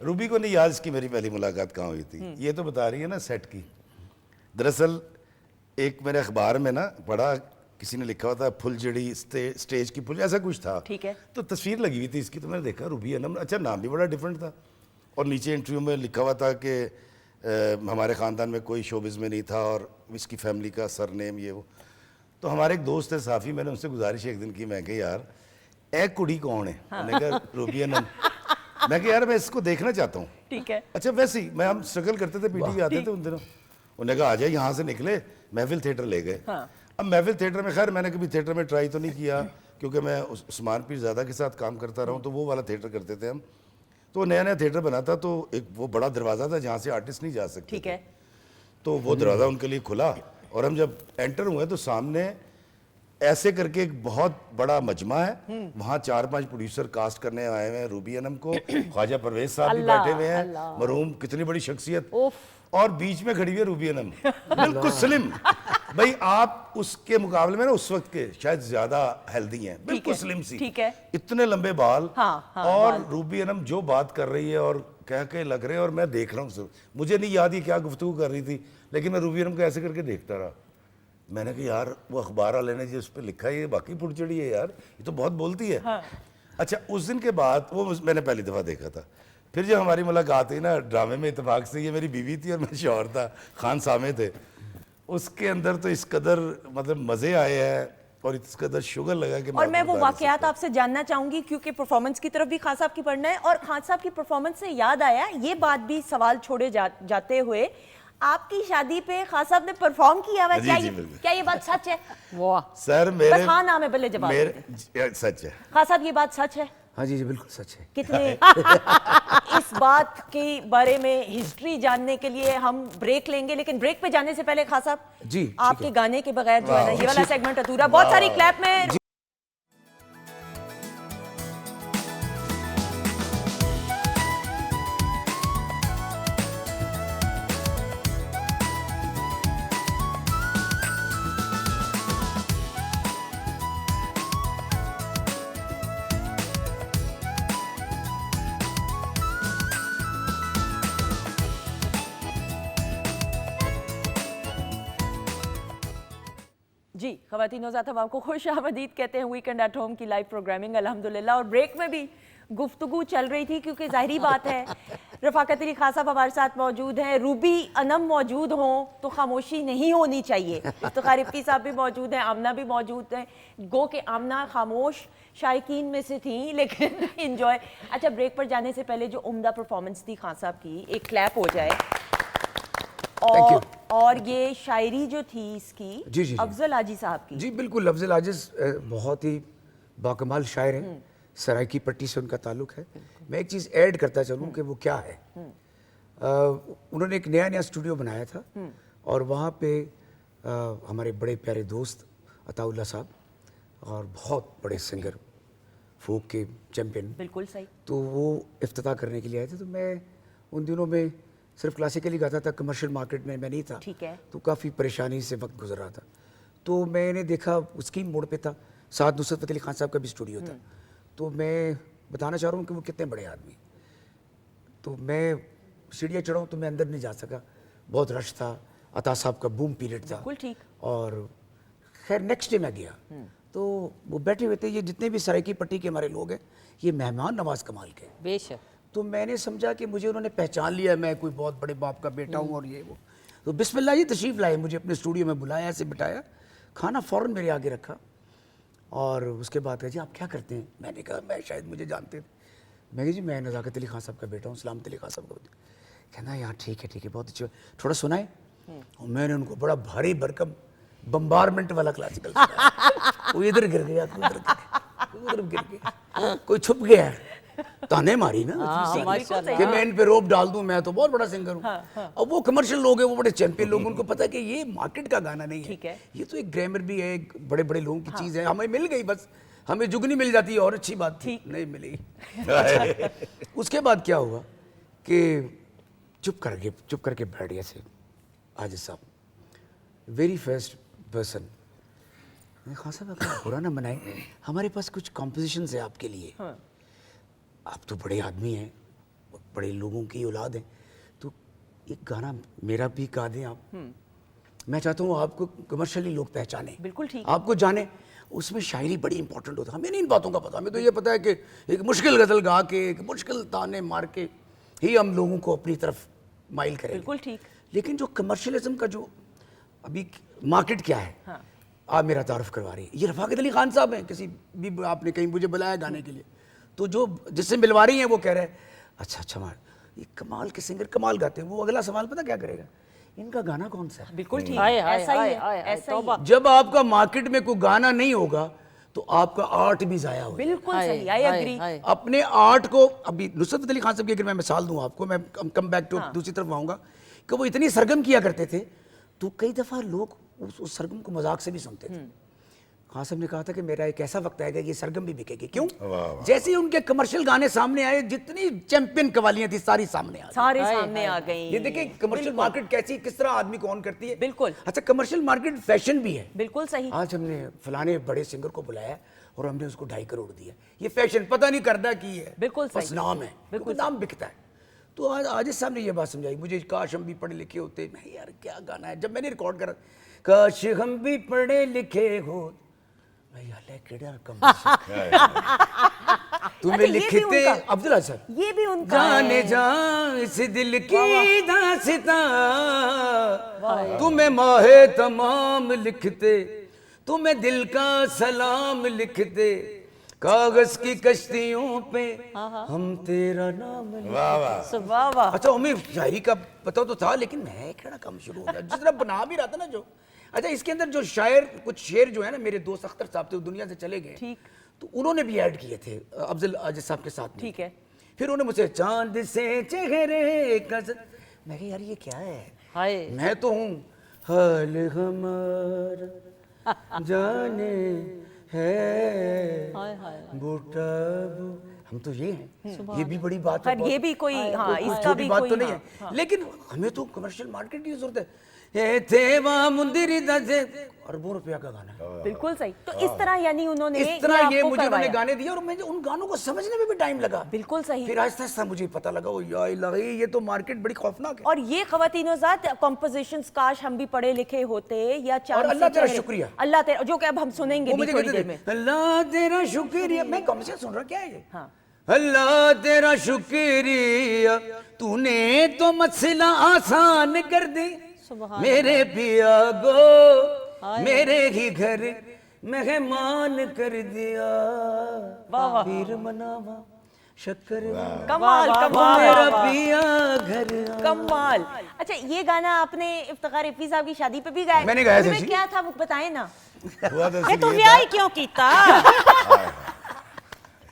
F: रूबी को नहीं याद इसकी मेरी पहली मुलाकात कहाँ हुई थी। ये तो बता रही है ना सेट की। दरअसल एक मेरे अखबार में ना पढ़ा, किसी ने लिखा हुआ था फुलझड़ी स्टेज की फुल, ऐसा कुछ था।
A: ठीक है।
F: तो तस्वीर लगी हुई थी इसकी, तो मैंने देखा रूबी अनम, अच्छा नाम भी बड़ा डिफरेंट था। और नीचे इंटरव्यू में लिखा हुआ था कि हमारे ख़ानदान में कोई शोबिज़ में नहीं था और इसकी फैमिली का सरनेम ये वो। तो हमारे एक दोस्त है साफ़ी, मैंने उनसे गुजारिश एक दिन की, मैं कहा यार ए कुड़ी कौन है? उन्होंने कहा रूबी अनम। मैं कहा यार मैं इसको देखना चाहता हूँ।
A: ठीक है।
F: अच्छा वैसे ही मैं, हम स्ट्रगल करते थे, PTV आते थे उन दिनों। उन्होंने कहा आ जाए, यहाँ से निकले महफिल थिएटर ले गए। अब महफिल थिएटर में, खैर मैंने कभी थिएटर में ट्राई तो नहीं किया क्योंकि मैं उस्मान पीरज़ादा के साथ काम करता रहा हूँ, तो वो वाला थिएटर करते थे हम। तो नया नया थिएटर बना था, तो एक वो बड़ा दरवाज़ा था जहाँ से आर्टिस्ट नहीं जा सकते।
A: ठीक है।
F: तो वो दरवाज़ा उनके लिए खुला और हम जब एंटर हुए तो सामने ऐसे करके एक बहुत बड़ा मजमा है, वहाँ 4-5 प्रोड्यूसर कास्ट करने आए हुए हैं रूबी अनम को। ख्वाजा परवेज साहब भी बैठे हुए हैं, मरहूम, कितनी बड़ी शख्सियत, और बीच में खड़ी हुई है रूबी अनम, बिल्कुल स्लिम। भाई आप उसके मुकाबले में ना उस वक्त के शायद ज्यादा हेल्दी हैं, बिल्कुल स्लिम सी।
A: ठीक है।
F: इतने लंबे बाल।
A: हाँ,
F: और रूबी अनम जो बात कर रही है और कह के लग रहे हैं, और मैं देख रहा हूँ, मुझे नहीं याद ही क्या गुफ्तगू कर रही थी, लेकिन मैं रूबी अनम को ऐसे करके देखता रहा। मैंने कहा यार वो अखबार वाले ने जो उस पर लिखा है ये बाकी फुटचड़ी है यार, ये तो बहुत बोलती है। हाँ। अच्छा उस दिन के बाद वो मैंने पहली दफ़ा देखा था। फिर जब हमारी मुलाकात हुई ना ड्रामे में, इत्तेफाक से ये मेरी बीवी थी और मैं शौहर था, खान सामे थे। उसके अंदर तो इस कदर मतलब मज़े आए हैं और इस कदर शुगर लगा कि
A: और मैं वो वाकयात आपसे जानना चाहूंगी क्योंकि परफॉर्मेंस की तरफ भी खान साहब की पढ़ना है। और खान साहब की परफॉर्मेंस से याद आया, ये बात भी सवाल छोड़े जाते हुए, आपकी शादी पे खान साहब ने परफॉर्म किया हुआ, क्या ये बात सच है?
C: वाह
F: सर मेरे,
A: बस हाँ नाम है, भले जवाब
F: मेरे सच है।
A: खान साहब ये बात सच है?
D: हाँ जी जी बिल्कुल सच है।
A: कितने इस बात के बारे में हिस्ट्री जानने के लिए हम ब्रेक लेंगे, लेकिन ब्रेक पे जाने से पहले खान साहब
D: जी, ठीक
A: आपके
D: है।
A: गाने के बगैर जो है ना ये वाला सेगमेंट अधूरा। बहुत सारी क्लैप में जी ख़वातीन ज़ात हम आपको खुश आमदीद कहते हैं वीकेंड एट होम की लाइव प्रोग्रामिंग अल्हम्दुलिल्लाह। और ब्रेक में भी गुफ्तगू चल रही थी क्योंकि ज़ाहिरी बात है रफ़ाकत अली खान साहब हमारे साथ मौजूद हैं, रूबी अनम मौजूद हों तो खामोशी नहीं होनी चाहिए। इफ्तिखार इफ्ती साहब भी मौजूद हैं, आमना भी मौजूद हैं। गो के आमना खामोश शायकीन में से थी लेकिन इंजॉय। अच्छा, ब्रेक पर जाने से पहले जो उम्दा परफॉर्मेंस थी खान साहब की, एक क्लैप हो जाए। और ये शायरी जो थी इसकी
D: जी, जी।
A: अफजल आजी साहब की।
D: जी बिल्कुल, अफजल आजिज बहुत ही बाकमाल शायर हैं, सराइकी पट्टी से उनका ताल्लुक है। मैं एक चीज़ ऐड करता चलूँ कि वो क्या है। उन्होंने एक नया स्टूडियो बनाया था और वहाँ पे हमारे बड़े प्यारे दोस्त अताउल्लाह साहब और बहुत बड़े सिंगर फोक के चैम्पियन,
A: बिल्कुल सही।
D: तो वो इफ्तिताह करने के लिए आए थे। तो मैं उन दिनों में सिर्फ क्लासिकली गाता था, कमर्शियल मार्केट में मैं नहीं था।
A: ठीक है।
D: तो काफ़ी परेशानी से वक्त गुजर रहा था। तो मैंने देखा उसकी मोड़ पे था, साथ नुसरत फ़तेह अली खान साहब का भी स्टूडियो था। तो मैं बताना चाह रहा हूँ कि वो कितने बड़े आदमी। तो मैं सीढ़ियाँ चढ़ाऊँ तो मैं अंदर नहीं जा सका, बहुत रश था, अता साहब का बूम पीरियड था।
A: बिल्कुल ठीक।
D: और खैर नेक्स्ट डे मैं गया तो वो बैठे हुए थे, ये जितने भी सराइकी पट्टी के हमारे लोग हैं ये मेहमान नवाज कमाल के।
C: बेशक।
D: तो मैंने समझा कि मुझे उन्होंने पहचान लिया, मैं कोई बहुत बड़े बाप का बेटा हूँ और ये वो। तो बिस्मिल्लाह जी तशरीफ़ लाए, मुझे अपने स्टूडियो में बुलाया, ऐसे बिठाया, खाना फ़ौरन मेरे आगे रखा और उसके बाद कहा जी आप क्या करते हैं। मैंने कहा मैं शायद मुझे जानते थे। मैं कहा जी मैं नज़ाकत अली खान साहब का बेटा हूँ, सलामत अली खान साहब का बेटा। कहना यार ठीक है बहुत अच्छा, थोड़ा सुनाए। और मैंने उनको बड़ा भारी भरकम बम्बारमेंट वाला क्लासिकल सुनाया। वो इधर गिर गया, उधर गिर गया, कोई छुप गया, ताने मारी ना कि मैं इन पे रोप डाल दूं, मैं तो बहुत बड़ा सिंगर हूँ। अब वो कमर्शियल लोग हैं, वो बड़े चैंपियन लोग, उनको पता है कि ये मार्केट का गाना नहीं है, ये तो एक ग्रामर भी है, एक बड़े बड़े लोगों की चीज़ है। हमें मिल गई, बस हमें जुगनी मिल जाती है और अच्छी बात थी, नहीं मिली। उसके बाद क्या हुआ कि चुप करके बैठ गए थे आजिज साहब, वेरी फर्स्ट पर्सन। खान साहब अगर बुरा ना मनाए, हमारे पास कुछ कॉम्पोजिशन है आपके लिए। आप तो बड़े आदमी हैं, बड़े लोगों की औलाद हैं, तो एक गाना मेरा भी गा दें आप। मैं चाहता हूँ आपको कमर्शियली लोग पहचाने,
A: बिल्कुल ठीक,
D: आपको जाने। उसमें शायरी बड़ी इंपॉर्टेंट होता है, हमें नहीं इन बातों का पता। हमें तो ये पता है कि एक मुश्किल गज़ल गा के, एक मुश्किल ताने मार के ही हम लोगों को अपनी तरफ माइल करेंगे।
A: बिल्कुल ठीक।
D: लेकिन जो कमर्शियलिज्म का जो अभी मार्केट क्या है, आप मेरा तारुफ करवा रही है, ये रफ़ाकत अली खान साहब हैं। किसी भी आपने कहीं मुझे बुलाया गाने के लिए, तो जो जिससे मिलवा रही हैं वो कह रहे हैं अच्छा मार, ये कमाल के सिंगर कमाल गाते हैं। वो अगला सवाल पता क्या करेगा, इनका गाना कौन सा है।
A: बिल्कुल ठीक,
C: हाय, हाय,
A: ऐसा ही
C: हाय,
A: है,
C: हाय, हाय,
A: ऐसा ही
C: तौबा।
A: है।
D: जब आपका मार्केट में कोई गाना नहीं होगा तो आपका आर्ट भी जाया होगा।
A: बिल्कुल
C: हाय,
A: सही, आई
C: हाय,
A: एग्री।
C: हाय।
D: अपने आर्ट को, अभी नुसरत फ़तेह अली खान साहब की अगर मैं मिसाल दूं आपको, मैं कम बैक टू दूसरी तरफ आऊँगा कि वो इतनी सरगम किया करते थे तो कई दफ़ा लोग उस सरगम को मजाक से भी सुनते थे। खान साहब ने कहा था कि मेरा एक ऐसा वक्त आएगा ये सरगम भी बिकेगी। क्यों? जैसे ही उनके कमर्शियल गाने सामने आए, जितनी चैंपियन कवालियां थी सारी सामने आ गई।
A: सारे सामने आ गई।
D: ये देखिए कमर्शियल मार्केट कैसी, किस तरह आदमी को ऑन करती है।
A: बिल्कुल।
D: अच्छा, कमर्शियल मार्केट फैशन भी है।
A: बिल्कुल सही।
D: आज हमने फलाने बड़े सिंगर को बुलाया और हमने उसको 2.5 करोड़ दिया, ये फैशन पता नहीं करना की है,
A: बिल्कुल
D: बस
A: सही।
D: नाम है, बिल्कुल नाम बिकता है। तो आज आजिज साहब ने ये बात समझाई मुझे, काश हम भी पढ़े लिखे होते। मैं यार क्या गाना है, जब मैंने रिकॉर्ड करा, काश हम भी पढ़े लिखे हो, मैं यार तुम्हें
A: अच्छा, ये भी
D: लिखते
A: उनका।
D: अब्दुल्ला सर,
A: ये भी उनका
D: जाने जा इस दिल की दास्तां, तुम्हें माहे तमाम लिखते, तुम्हें दिल का सलाम लिखते, कागज की कश्तियों पे हम तेरा नाम लिखते।
F: वाह वाह।
A: वाह वाह।
D: अच्छा, हमें शायरी का पता तो था, लेकिन मैं क्या काम शुरू हो गया जिस तरह बना भी रहा था ना जो। अच्छा, इसके अंदर जो शायर, कुछ शेर जो है ना, मेरे दोस्त अख्तर साहब थे, वो दुनिया से चले गए।
A: ठीक।
D: तो उन्होंने भी ऐड किए थे अफजल आजिज साहब के साथ में।
A: ठीक है।
D: फिर उन्होंने मुझसे चांद से चेहरे कसर, मैं कहा यार ये क्या है,
C: हाय
D: मैं तो हूँ हाल हमारा जाने है
C: हाय हाय
D: बूटा हम तो ये हैं, ये भी बड़ी बात है।
A: पर ये भी कोई हाँ इसका
D: छोटी
A: भी
D: बात
A: कोई
D: तो नहीं है, लेकिन हमें तो कमर्शियल मार्केट की जरूरत है। ये थेवा मुंदिरी दसे अरबों रुपया का गाना है।
A: बिल्कुल सही। तो इस तरह यानी उन्होंने
D: इस तरह ये
A: आपको
D: मुझे उन्होंने
A: करवाया।
D: गाने दिए और मुझे उन गानों को समझने में भी टाइम लगा।
A: बिल्कुल सही।
D: फिर आहिस्ता आहिस्ता मुझे पता लगा ओ या इलाही ये तो मार्केट बड़ी खौफनाक है।
A: और ये ख़वातीनो-ज़ात कॉम्पोजिशंस काश हम भी पढ़े लिखे होते या चांद
D: और अल्लाह
A: से
D: तेरा
A: चेहरे-
D: शुक्रिया।
A: अल्लाह तेरा, जो कि अब हम सुनेंगे
D: वो
A: भी
D: मुझे
A: थोड़ी
D: कहते
A: देर में।
D: थे अल्लाह तेरा शुक्रिया, मैं कम से सुन रहा क्या है ये?
A: हाँ।
D: अल्लाह तेरा शुक्रिया तूने तो मसला आसान कर दी, मेरे पिया गो मेरे ही घर मेहमान कर दिया, फिर मनावा शक्कर
A: कमाल कमाल
D: मेरा पिया घर आ।
A: कमाल। अच्छा, ये गाना आपने इफ्तिखार रफी साहब की शादी पे भी गाया?
D: मैंने गाया था
A: उसमें
D: जी।
A: क्या था वो बताएं ना।
F: हुआ तो
C: ये तो
F: ये
C: ब्याह
F: था-
C: ही क्यों कीता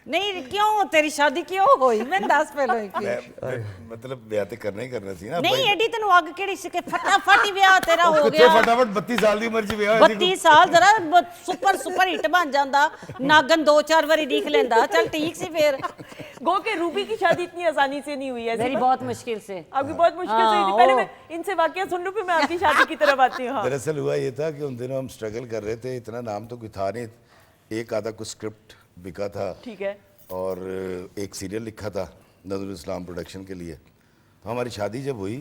C: नहीं क्यों तेरी शादी क्यों हुई मैं दस पहले
F: मतलब ब्याह ते करना ही करना सी ना
C: नहीं एडी तेन अग केड़ी सी के फटाफट ही ब्याह तेरा हो
F: कितने
C: गया
F: फटाफट 32 साल ਦੀ ਉਮਰ 'ਚ ਵਿਆਹ ਹੋਇਆ ਸੀ
C: 32 ਸਾਲ ਜਰਾ ਸੁਪਰ ਹਿੱਟ ਬਣ ਜਾਂਦਾ ਨਾਗਨ 2-4 ਵਾਰੀ ਦੇਖ ਲੈਂਦਾ चल ठीक सी फिर
A: गो के रूबी की शादी इतनी आसानी से नहीं हुई है।
C: मेरी बहुत मुश्किल से
A: आपकी बहुत मुश्किल से हुई थी।
C: हाँ,
A: पहले
C: ओ।
A: मैं इनसे वाकया सुन लूं फिर मैं आपकी शादी की तरफ आती हूँ। हाँ।
F: दरअसल हुआ ये था कि उन दिनों हम स्ट्रगल कर रहे थे, इतना नाम तो कोई था नहीं, एक आधा कुछ स्क्रिप्ट बिका था
A: ठीक है।
F: और एक सीरियल लिखा था नज़रुल इस्लाम प्रोडक्शन के लिए। तो हमारी शादी जब हुई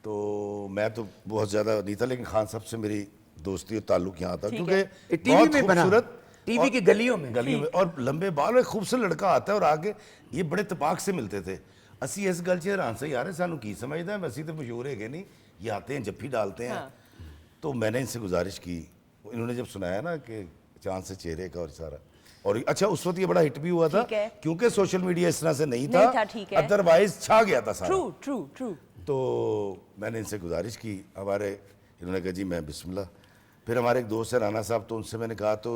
F: तो मैं तो बहुत ज़्यादा नहीं था, लेकिन खान साहब से मेरी दोस्ती और ताल्लुक यहाँ था क्योंकि
D: ये टीवी
F: बहुत
D: में बना,
F: खूबसूरत
D: टीवी
F: और-
D: की गलियों में
F: और लंबे बाल और एक खूबसूरत लड़का आता है और आगे ये बड़े तपाक से मिलते थे। असी इस गल च हैरान से यार सानू की समझदा है, असी तो मशहूर है नहीं, ये आते हैं जफ्फी डालते हैं। तो मैंने इनसे गुजारिश की, इन्होंने जब सुनाया ना कि चांद से चेहरे का और सारा, और अच्छा उस वक्त ये बड़ा हिट भी हुआ था
A: ठीक है।
F: क्योंकि सोशल मीडिया इस तरह से नहीं
A: नहीं था,
F: था,
A: ठीक है।
F: अदरवाइज छा गया था सारा।
A: True true true.
F: तो मैंने इनसे गुजारिश की, हमारे इन्होंने कहा जी मैं बिस्मिल्लाह। फिर हमारे एक दोस्त है राना साहब, तो उनसे मैंने कहा तो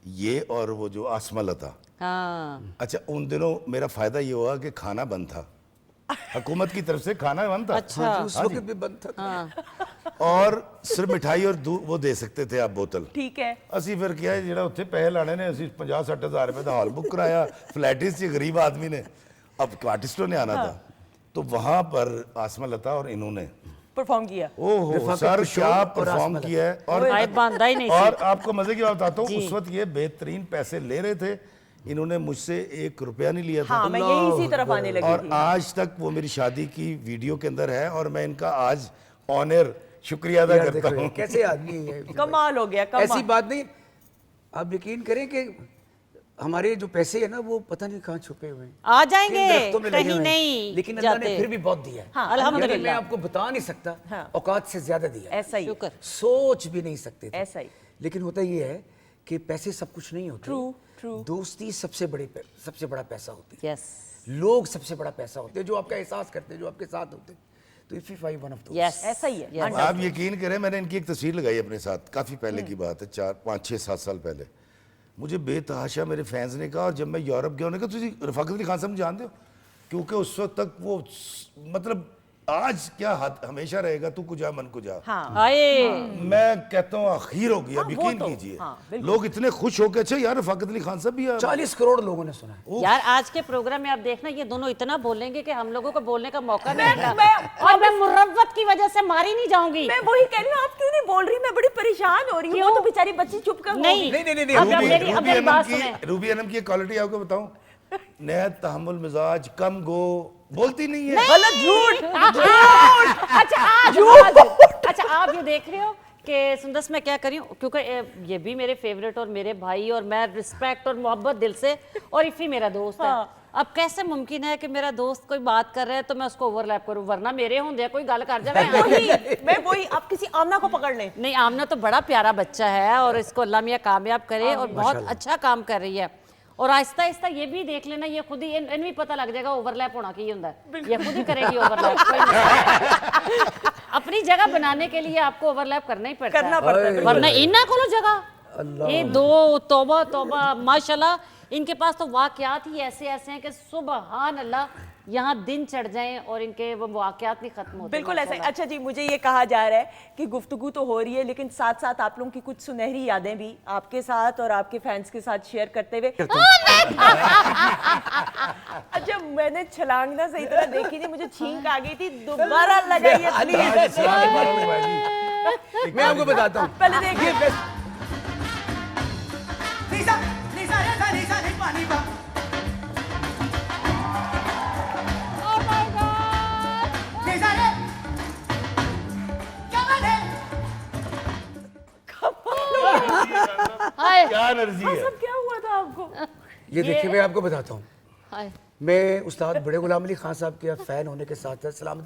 F: ये और वो जो आसमा लता,
C: हाँ
F: अच्छा उन दिनों मेरा फ़ायदा ये हुआ कि खाना बंद था, हुकूमत की तरफ से खाना बंद था।
C: अच्छा।
D: उस वक्त भी बंद था।
F: और सिर्फ मिठाई और दूध वो दे सकते थे आप बोतल।
A: ठीक है।
F: ਅਸੀਂ ਫਿਰ ਕਿਹਾ ਜਿਹੜਾ ਉੱਥੇ ਪੈਸੇ ਲਾਣੇ ਨੇ ਅਸੀਂ 50-60 हज़ार रुपए का हॉल बुक कराया, फ्लैटिस से गरीब आदमी ने, अब आर्टिस्टों ने आना था। तो वहाँ पर आसमा लता और इन्होंने
A: परफॉर्म किया।
F: ओहो
D: रफाकत
F: सर
D: कुशोर
F: क्या
D: और
F: परफॉर्म
D: आसमा
F: किया है। और
C: भाई बांधा ही नहीं
F: और
C: सी
F: आपको मजे की बात बताता हूँ, उस वक्त ये बेहतरीन पैसे ले रहे थे, इन्होंने मुझसे 1 रुपया नहीं लिया था।
A: हाँ, मैं यही इसी तरफ आने लगी
F: और
A: थी।
F: आज तक वो मेरी शादी की वीडियो के अंदर है और मैं इनका आज ऑनर शुक्रिया अदा
D: यार
F: करता
D: देखो
F: हूँ।
D: कैसे आदमी है ये।
A: कमाल हो गया
D: ऐसी
A: कमाल।
D: बात नहीं, आप यकीन करें कि हमारे जो पैसे है ना वो पता नहीं कहाँ छुपे हुए हैं,
C: आ
D: किन
C: जाएंगे
D: दरख्तों में लगे
C: कहीं
D: हुए हैं।
C: नहीं
D: लेकिन अल्लाह ने
C: जाते।
D: फिर भी बहुत दिया है।
A: हाँ,
D: यानी मैं
C: अल्हम्दुलिल्लाह
D: आपको बता नहीं सकता,
A: हाँ।
D: औकात से ज्यादा दिया है।
A: ऐसा ही
C: शुक्र
D: सोच भी नहीं सकते थे।
A: ऐसा ही।
D: लेकिन होता ये है कि पैसे सब कुछ नहीं होते।
A: True, true.
D: दोस्ती सबसे बड़ा पैसा होती है।
C: यस
D: लोग सबसे बड़ा पैसा होते हैं जो आपका एहसास करते हैं, जो आपके साथ होते हैं। तो if you find one of दोस्त,
C: यस
A: ऐसा ही है।
C: Yes.
F: आप यकीन करें मैंने इनकी एक तस्वीर लगाई अपने साथ, काफ़ी पहले की बात है, 4-5-6-7 साल पहले। मुझे बेतहाशा मेरे फैंस ने कहा, और जब मैं यूरोप गया उन्होंने कहा तुझे रफाकत अली खान साहब जानते हो, क्योंकि उस वक्त तक वो मतलब आज क्या हमेशा रहेगा तू कुछ जा मन को जा।
A: हाँ।
C: आए
F: मैं कहता हूँ आखिर हो गया,
A: हाँ, वो
F: यकीन
A: तो,
F: कीजिए
A: हाँ, बिल्कुल।
F: लोग इतने खुश हो गए, अच्छा यार रफाकत अली खान साहब भी आ-
D: 40 करोड़ लोगों ने सुना है।
C: यार आज के प्रोग्राम में आप देखना ये दोनों इतना बोलेंगे कि हम लोगों को बोलने का मौका नहीं मिला और मैं मुरव्वत की वजह से मारी नहीं जाऊंगी।
A: मैं वही कह रही हूँ, आप क्यों नहीं बोल रही? मैं बड़ी परेशान हो रही हूँ। वो तो बेचारी बच्ची चुप कर
C: नहीं
D: नहीं,
C: अब मेरी बात सुने।
F: रूबी अनम की क्वालिटी आपको बताऊं, नहत तहम्मुल मिजाज कम गो, बोलती नहीं है।
A: गलत झूठ।
C: अच्छा आप ये देख रहे हो कि सुंदस मैं क्या कर रही हूँ, क्योंकि ये भी मेरे फेवरेट और मेरे भाई और मैं रिस्पेक्ट और मोहब्बत दिल से, और इफ़ी मेरा दोस्त है। अब कैसे मुमकिन है कि मेरा दोस्त कोई बात कर रहा है तो मैं उसको ओवरलैप करूं, वरना मेरे होंदे कोई गल कर जाए
A: मैं वही, आप किसी आमना को पकड़ लें।
C: नहीं आमना तो बड़ा प्यारा बच्चा है और इसको अल्लाह मियां कामयाब करे और बहुत अच्छा काम कर रही है। और आहिस्ता आहिस्ता ये भी देख लेना, ये खुद ही इन भी पता लग जाएगा ओवरलैप होना की होता है, ये खुद ही करेगी ओवरलैप। कोई मसला अपनी जगह बनाने के लिए आपको ओवरलैप करना ही पड़ता
A: करना
C: है,
A: पड़ता है।
C: वरना इन्ना को जगह ये दो तौबा तौबा माशाल्लाह, इनके पास तो वाकयात ही ऐसे ऐसे हैं कि सुबहान अल्लाह, यहाँ दिन चढ़ जाएं और इनके वो वाकयात नहीं खत्म होते।
A: बिल्कुल ऐसे।
C: माशाल्लाह।
A: अच्छा जी, मुझे ये कहा जा रहा है कि गुफ्तगू तो हो रही है, लेकिन साथ साथ आप लोगों की कुछ सुनहरी यादें भी आपके साथ और आपके फैंस के साथ शेयर करते हुए। अच्छा, मैंने छलांग ना सही तरह देखी नहीं, मुझे छींक आ गई थी, दोबारा लगाइए प्लीज।
D: मैं आपको बताता हूँ,
A: पहले देखिए।
C: हाय
F: क्या एनर्जी है।
A: सब क्या हुआ था आपको?
D: ये देखिए मैं आपको बताता हूँ,
C: हाय।
D: मैं उस्ताद बड़े गुलाम अली खान साहब के फैन होने के साथ साथ सलाम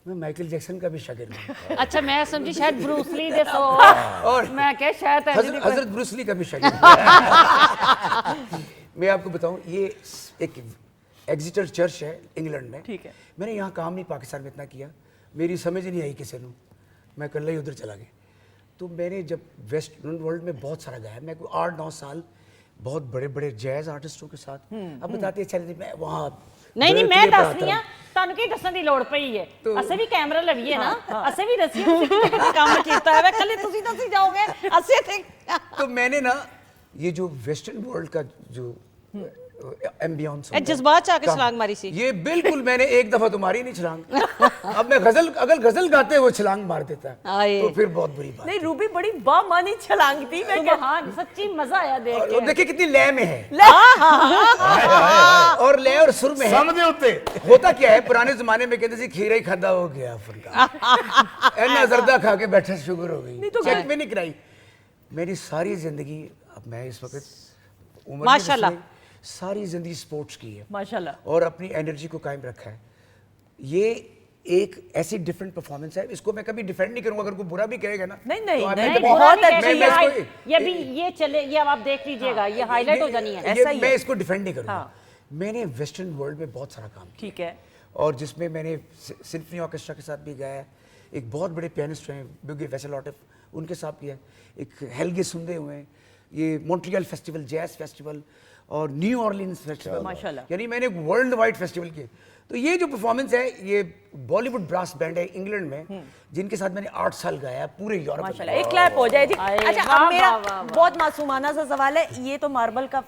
D: मैं माइकल जैक्सन का भी शागिर्द हूँ
C: अच्छा, मैं समझी शायद ब्रूस ली दे सो,
D: और
C: मैं क्या शायद ऐसे भी कोई-
D: हजरत ब्रूस ली का भी शागिर्द हूँ। मैं आपको बताऊँ, ये एक एग्जिटर चर्च है इंग्लैंड में।
A: ठीक है।
D: मैंने यहाँ काम नहीं पाकिस्तान में इतना किया, मेरी समझ नहीं आई किसी को, मैं कल ही उधर चला गया। तो मैंने जब वेस्टर्न वर्ल्ड में बहुत सारा गाया, मैं कोई 8-9 साल बहुत बड़े बड़े जैज आर्टिस्टों के साथ। अब बताते चले मैं वहाँ
C: नहीं नहीं, मैं
D: बड़े
C: दस
D: आता
C: रही
D: रहा।
C: हाँ, ਤੁਹਾਨੂੰ ਕੀ ਦੱਸਣ ਦੀ ਲੋੜ ਪਈ ਹੈ।
D: तो-
C: ਅਸੀਂ ਵੀ ਕੈਮਰਾ ਲਵੀਏ ਨਾ, ਅਸੀਂ ਵੀ ਦੱਸੀਏ ਤੁਸੀਂ ਕਿਤੇ ਕਿਤੇ ਕੰਮ ਕੀਤਾ ਹੈ। ਕੱਲੇ ਤੁਸੀਂ ਦੱਸੀ ਜਾਓਗੇ, ਅਸੀਂ ਤੇ
D: तो मैंने ना ये जो वेस्टर्न वर्ल्ड का जो एम्बियंस
C: ਇਹ जज्बात ਚ ਆ ਕੇ छलांग मारी सी।
D: ये बिल्कुल मैंने एक दफा तो मारी नहीं छलांग। अब मैं गजल अगर गजल गाते वो छलांग मार देता
C: आए।
D: तो फिर बहुत बुरी बात।
A: नहीं, रूबी बड़ी बामानी छलांग थी। मैं
C: सुबहान, सच्ची मजा आया देख
D: और
C: के।
D: देखिए कितनी लय में है
F: हाय, हाय,
D: और लय और सुर में है।
F: समझे होते।
D: होता क्या है, पुराने जमाने में कहते थे खीरा ही खादा हो गया फुलका, ऐना जर्दा खा के बैठा शुगर हो गई, चेक में नहीं कराई। मेरी सारी जिंदगी, अब मैं इस वक्त उम्र में
C: माशाल्लाह।
D: जिसने सारी जिंदगी स्पोर्ट्स की है
A: माशाल्लाह।
D: और अपनी एनर्जी को कायम रखा है। ये एक ऐसी डिफरेंट परफॉर्मेंस है, इसको मैं कभी डिफेंड नहीं करूंगा। अगर कोई बुरा भी कहेगा ना,
A: नहीं, नहीं,
D: तो मैं
A: नहीं,
D: कभी-
A: बहुत
C: बहुत
A: अच्छी
C: अच्छी
D: मैं
C: है।
D: इसको-
C: ये भी ये चले, ये अब आप देख लीजिएगा, ये हाईलाइट हो जानी है।
A: ऐसा ही
D: मैं
A: है।
D: इसको डिफेंड नहीं करूंगा।
A: हाँ।
D: मैंने वेस्टर्न वर्ल्ड में बहुत सारा काम किया
A: ठीक है।
D: और जिसमें मैंने सिम्फनी ऑर्केस्ट्रा के साथ भी गाया है। एक बहुत बड़े पियानिस्ट हैं ब्यूगे वेसेलॉटिफ, उनके साथ किया है। एक हेल्गे सुंदे हुए हैं, ये मॉन्ट्रियल फेस्टिवल, जैज फेस्टिवल और न्यू ऑर्लिन्स फेस्टिवल,
A: माशाल्लाह।
D: यानी मैंने वर्ल्ड वाइड फेस्टिवल किए। तो ये जो परफॉर्मेंस है, ये बॉलीवुड ब्रास बैंड है इंग्लैंड में, जिनके साथ मैंने 8 साल गाया है पूरे यूरोप में।
A: माशाल्लाह, एक क्लैप हो जाए जी।
C: आए,
A: अच्छा,
C: वाह,
A: अब मेरा
C: वाह, वाह, वाह।
A: बहुत मासूमाना सा सवाल है, ये तो मार्बल का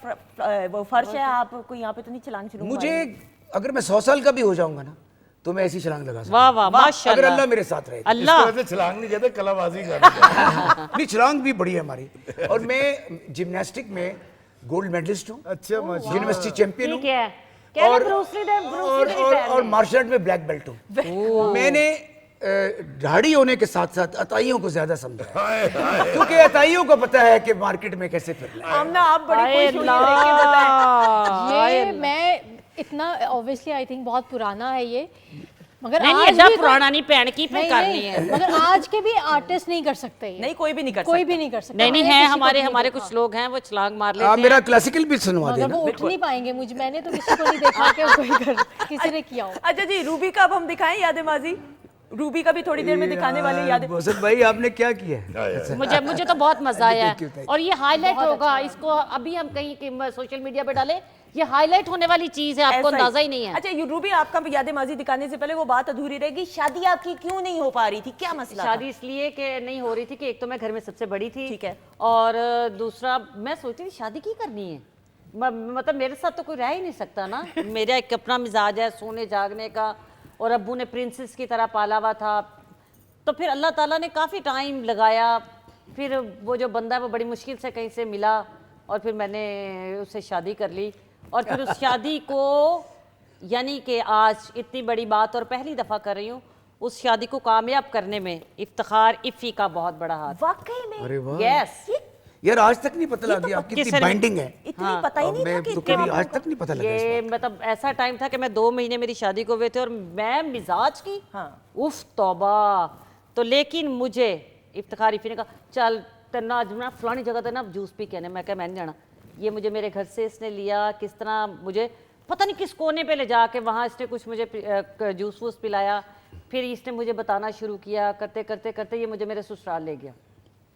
A: वो फर्श है, आपको यहाँ पे तो नहीं छलांग छलूंग
D: मुझे
A: मारेंगे?
D: अगर मैं 100 साल का भी हो जाऊंगा ना, तो मैं ऐसी छलांग लगा सकता
C: वाह
D: हूँ।
C: वाह
D: अगर
C: माशाल्लाह,
D: अल्लाह मेरे साथ रहे।
C: अल्लाह।
F: इसको वैसे छलांग नहीं कहते, कलाबाजी करते।
D: नहीं, छलांग भी बड़ी है हमारी। और मैं जिम्नास्टिक में गोल्ड मेडलिस्ट हूँ,
F: अच्छा माशाल्लाह।
D: यूनिवर्सिटी चैंपियन
C: ठीक
D: हूँ
C: है। कहते
D: और
C: ब्रूस ली दे, ब्रूस
D: और
C: ली दे
D: और,
C: फैन
D: और
C: है।
D: मार्शल आर्ट में ब्लैक बेल्ट हूँ। मैंने दाढ़ी होने के साथ साथ अताइयों को ज्यादा समझा है,
F: हाय, हाय।
D: क्योंकि अताइयों को पता है कि मार्केट में कैसे फिरना है।
A: आमना, आप बड़ी
C: आए
A: खुश हुई देख के बताएं।
E: ये मैं इतना ऑब्वियसली आई थिंक बहुत पुराना है ये, मगर
C: नहीं नहीं,
E: आज
C: ऐसा
E: भी
C: पुराना नहीं, पहन की पे
E: नहीं,
C: करनी
E: नहीं,
C: है।
E: मगर आज के भी आर्टिस्ट नहीं कर सकते ये।
A: नहीं, कोई भी नहीं कर
E: कोई
A: सकता।
E: भी नहीं कर सकता।
C: नहीं नहीं,
E: मैं
C: है
E: किसी को
C: हमारे
E: नहीं
C: हमारे
E: देखा।
C: कुछ लोग हैं वो छलांग मार
D: आप
C: लेते
D: मेरा
C: हैं।
D: क्लासिकल भी सुनवा
E: मगर
D: देना।
E: वो उठ नहीं पाएंगे, मुझे मैंने तो किसी को नहीं देखा कि कोई कर किसी ने किया हो।
A: अच्छा जी, रूबी का अब हम दिखाएं यादें माजी। रूबी का भी थोड़ी देर में दिखाने वाले यादें।
D: मोहसिन भाई, आपने क्या किया है?
F: हाय, हाय।
C: मुझे मुझे तो बहुत मजा आया
D: Thank you,
C: है।
D: thank
C: और ये हाईलाइट होगा, इसको अभी हम कहीं सोशल मीडिया पे डाले, ये हाईलाइट होने वाली चीज है, आपको
A: ऐसा
C: अंदाजा ही नहीं है।
A: अच्छा, ये रूबी, आपका यादें माजी दिखाने से पहले वो बात अधूरी रहेगी, शादी आपकी क्यों नहीं हो पा रही थी, क्या मसला था?
C: शादी इसलिए कि नहीं हो रही थी कि एक तो मैं घर में सबसे बड़ी थी,
A: ठीक है।
C: और दूसरा मैं सोचती थी शादी की करनी है, मतलब मेरे साथ तो कोई रह ही नहीं सकता ना। मेरा एक अपना मिजाज है सोने जागने का, और अब्बू ने प्रिंसेस की तरह पाला हुआ था। तो फिर अल्लाह ताला ने काफ़ी टाइम लगाया, फिर वो जो बंदा है वो बड़ी मुश्किल से कहीं से मिला, और फिर मैंने उससे शादी कर ली। और फिर उस शादी को, यानी कि आज इतनी बड़ी बात और पहली दफ़ा कर रही हूँ, उस शादी को कामयाब करने में इफ्तिखार इफ़ी का बहुत बड़ा हाथ।
A: वाकई में
D: अरे वाह
C: यस,
D: यार, आज तक नहीं पता लगा आपकी
C: किस
D: कितनी
C: ने-
D: बाइंडिंग है।
A: इतनी पता ही नहीं था
D: मैं
A: कि
D: तो
A: इतना
D: कभी
A: आप
D: आज
A: लोगों
D: तक नहीं पता लगा इस
C: ये
D: बात।
C: मतलब ऐसा टाइम था कि मैं 2 महीने मेरी शादी को हुए थे और मैं मिजाज की,
A: हाँ।
C: उफ तौबा। तो लेकिन मुझे इफ्तिखार इफ़ी ने कहा, चल तेना अज ना फलानी जगह ते ना जूस पी के आने। मैं क्या, मैं नहीं जाना। ये मुझे मेरे घर से इसने लिया, किस तरह मुझे पता नहीं किस कोने पे ले जाके वहाँ इसने कुछ मुझे जूस वूस पिलाया। फिर इसने मुझे बताना शुरू किया, करते करते करते ये मुझे मेरे ससुराल ले गया।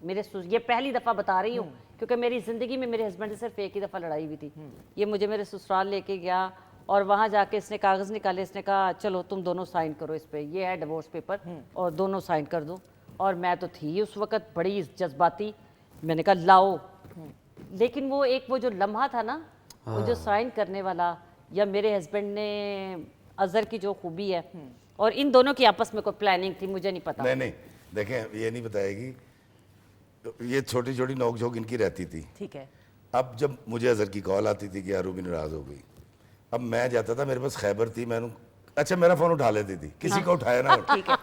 C: ये पहली दफ़ा बता रही हूँ क्योंकि मेरी ज़िंदगी में मेरे हस्बैंड से सिर्फ एक ही दफ़ा लड़ाई हुई थी। ये मुझे मेरे ससुराल लेके गया और वहाँ जाके इसने कागज़ निकाले, इसने कहा चलो तुम दोनों साइन करो इस पे, ये है डिवोर्स पेपर और दोनों साइन कर दो। और मैं तो थी उस वक़्त बड़ी जज्बाती, मैंने कहा लाओ। लेकिन वो जो लम्हा था ना, वो जो साइन करने वाला, या मेरे हस्बैंड ने अज़हर की जो खूबी है, और इन दोनों की आपस में कोई प्लानिंग थी, मुझे नहीं पता।
F: नहीं देखें, ये नहीं बताएगी, तो ये छोटी छोटी नोक झोंक इनकी रहती थी।
A: ठीक है।
F: अब जब मुझे अजहर की कॉल आती थी कि यार रूबी नाराज़ हो गई, अब मैं जाता था, मेरे पास खैबर थी, अच्छा मेरा फ़ोन उठा लेती थी, किसी का उठाया ना
A: ठीक है।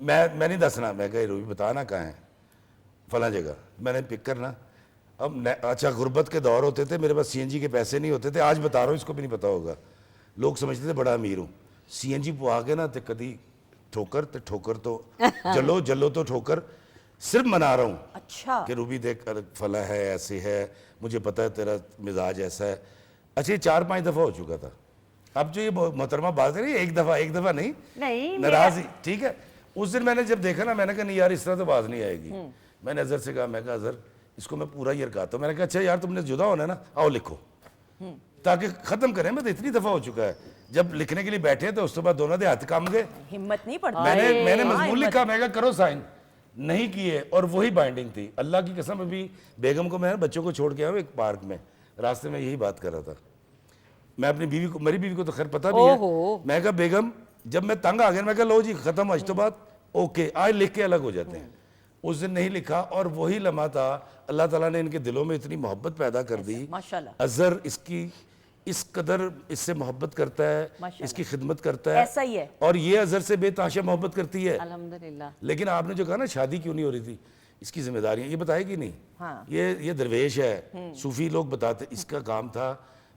F: मैं नहीं दसना, मैं कही रूबी बताना कहाँ है, फला जगह, मैंने पिक करना। अब अच्छा गुर्बत के दौर होते थे, मेरे पास सीएनजी के पैसे नहीं होते थे, आज बता रहा हूँ, इसको भी नहीं पता होगा, लोग समझते थे बड़ा अमीर हूँ। सीएनजी पुआ के ना तो कभी ठोकर तो जलो तो ठोकर, सिर्फ मना रहा हूँ
A: अच्छा।
F: कि रूबी देख फला है, ऐसे है, मुझे पता है तेरा मिजाज ऐसा है। अच्छा ये 4-5 दफ़ा हो चुका था। अब जो ये मोहतरमा बात है, एक दफ़ा नहीं नाराज़, ठीक है। उस दिन मैंने जब देखा ना, मैंने कहा नहीं यार इस तरह तो बात नहीं आएगी। मैंने अजहर से कहा, मैं कहा अजहर इसको मैं पूरा ईयर कहता हूँ, मैंने कहा अच्छा यार तुमने जुदा होना है ना, आओ लिखो ताकि ख़त्म करें। मैं तो इतनी दफ़ा हो चुका है, जब लिखने के लिए बैठे तो उसके बाद दोनों दे हाथ काम गए,
A: हिम्मत नहीं पड़ती।
F: मैंने मजमून लिखा, मैं कहा करो साइन, नहीं किए, और वही बाइंडिंग थी। अल्लाह की कसम, अभी बेगम को मैं बच्चों को छोड़ के आया एक पार्क में, रास्ते में यही बात कर रहा था। मैं अपनी बीवी को, मेरी बीवी को तो खैर पता भी है, मैं कहा बेगम जब मैं तंग आ गया, मैं कहा लो जी खत्म आज तो बात, ओके आज लिख के अलग हो जाते हैं। उस दिन नहीं लिखा, और वही लम्हा था, अल्लाह ताला ने इनके दिलों में इतनी मोहब्बत पैदा कर दी।
A: माशाल्लाह।
F: अजहर इसकी इस कदर इससे मोहब्बत करता है, इसकी खिदमत करता है,
A: ऐसा ही है।
F: और ये अजहर से बेतहाशा मोहब्बत करती है,
C: अल्हम्दुलिल्लाह।
F: लेकिन आपने जो कहा ना शादी क्यों नहीं हो रही थी, इसकी जिम्मेदारियां ये बताएगी नहीं।
A: हाँ।
F: ये दरवेश है, सूफी लोग बताते, इसका काम था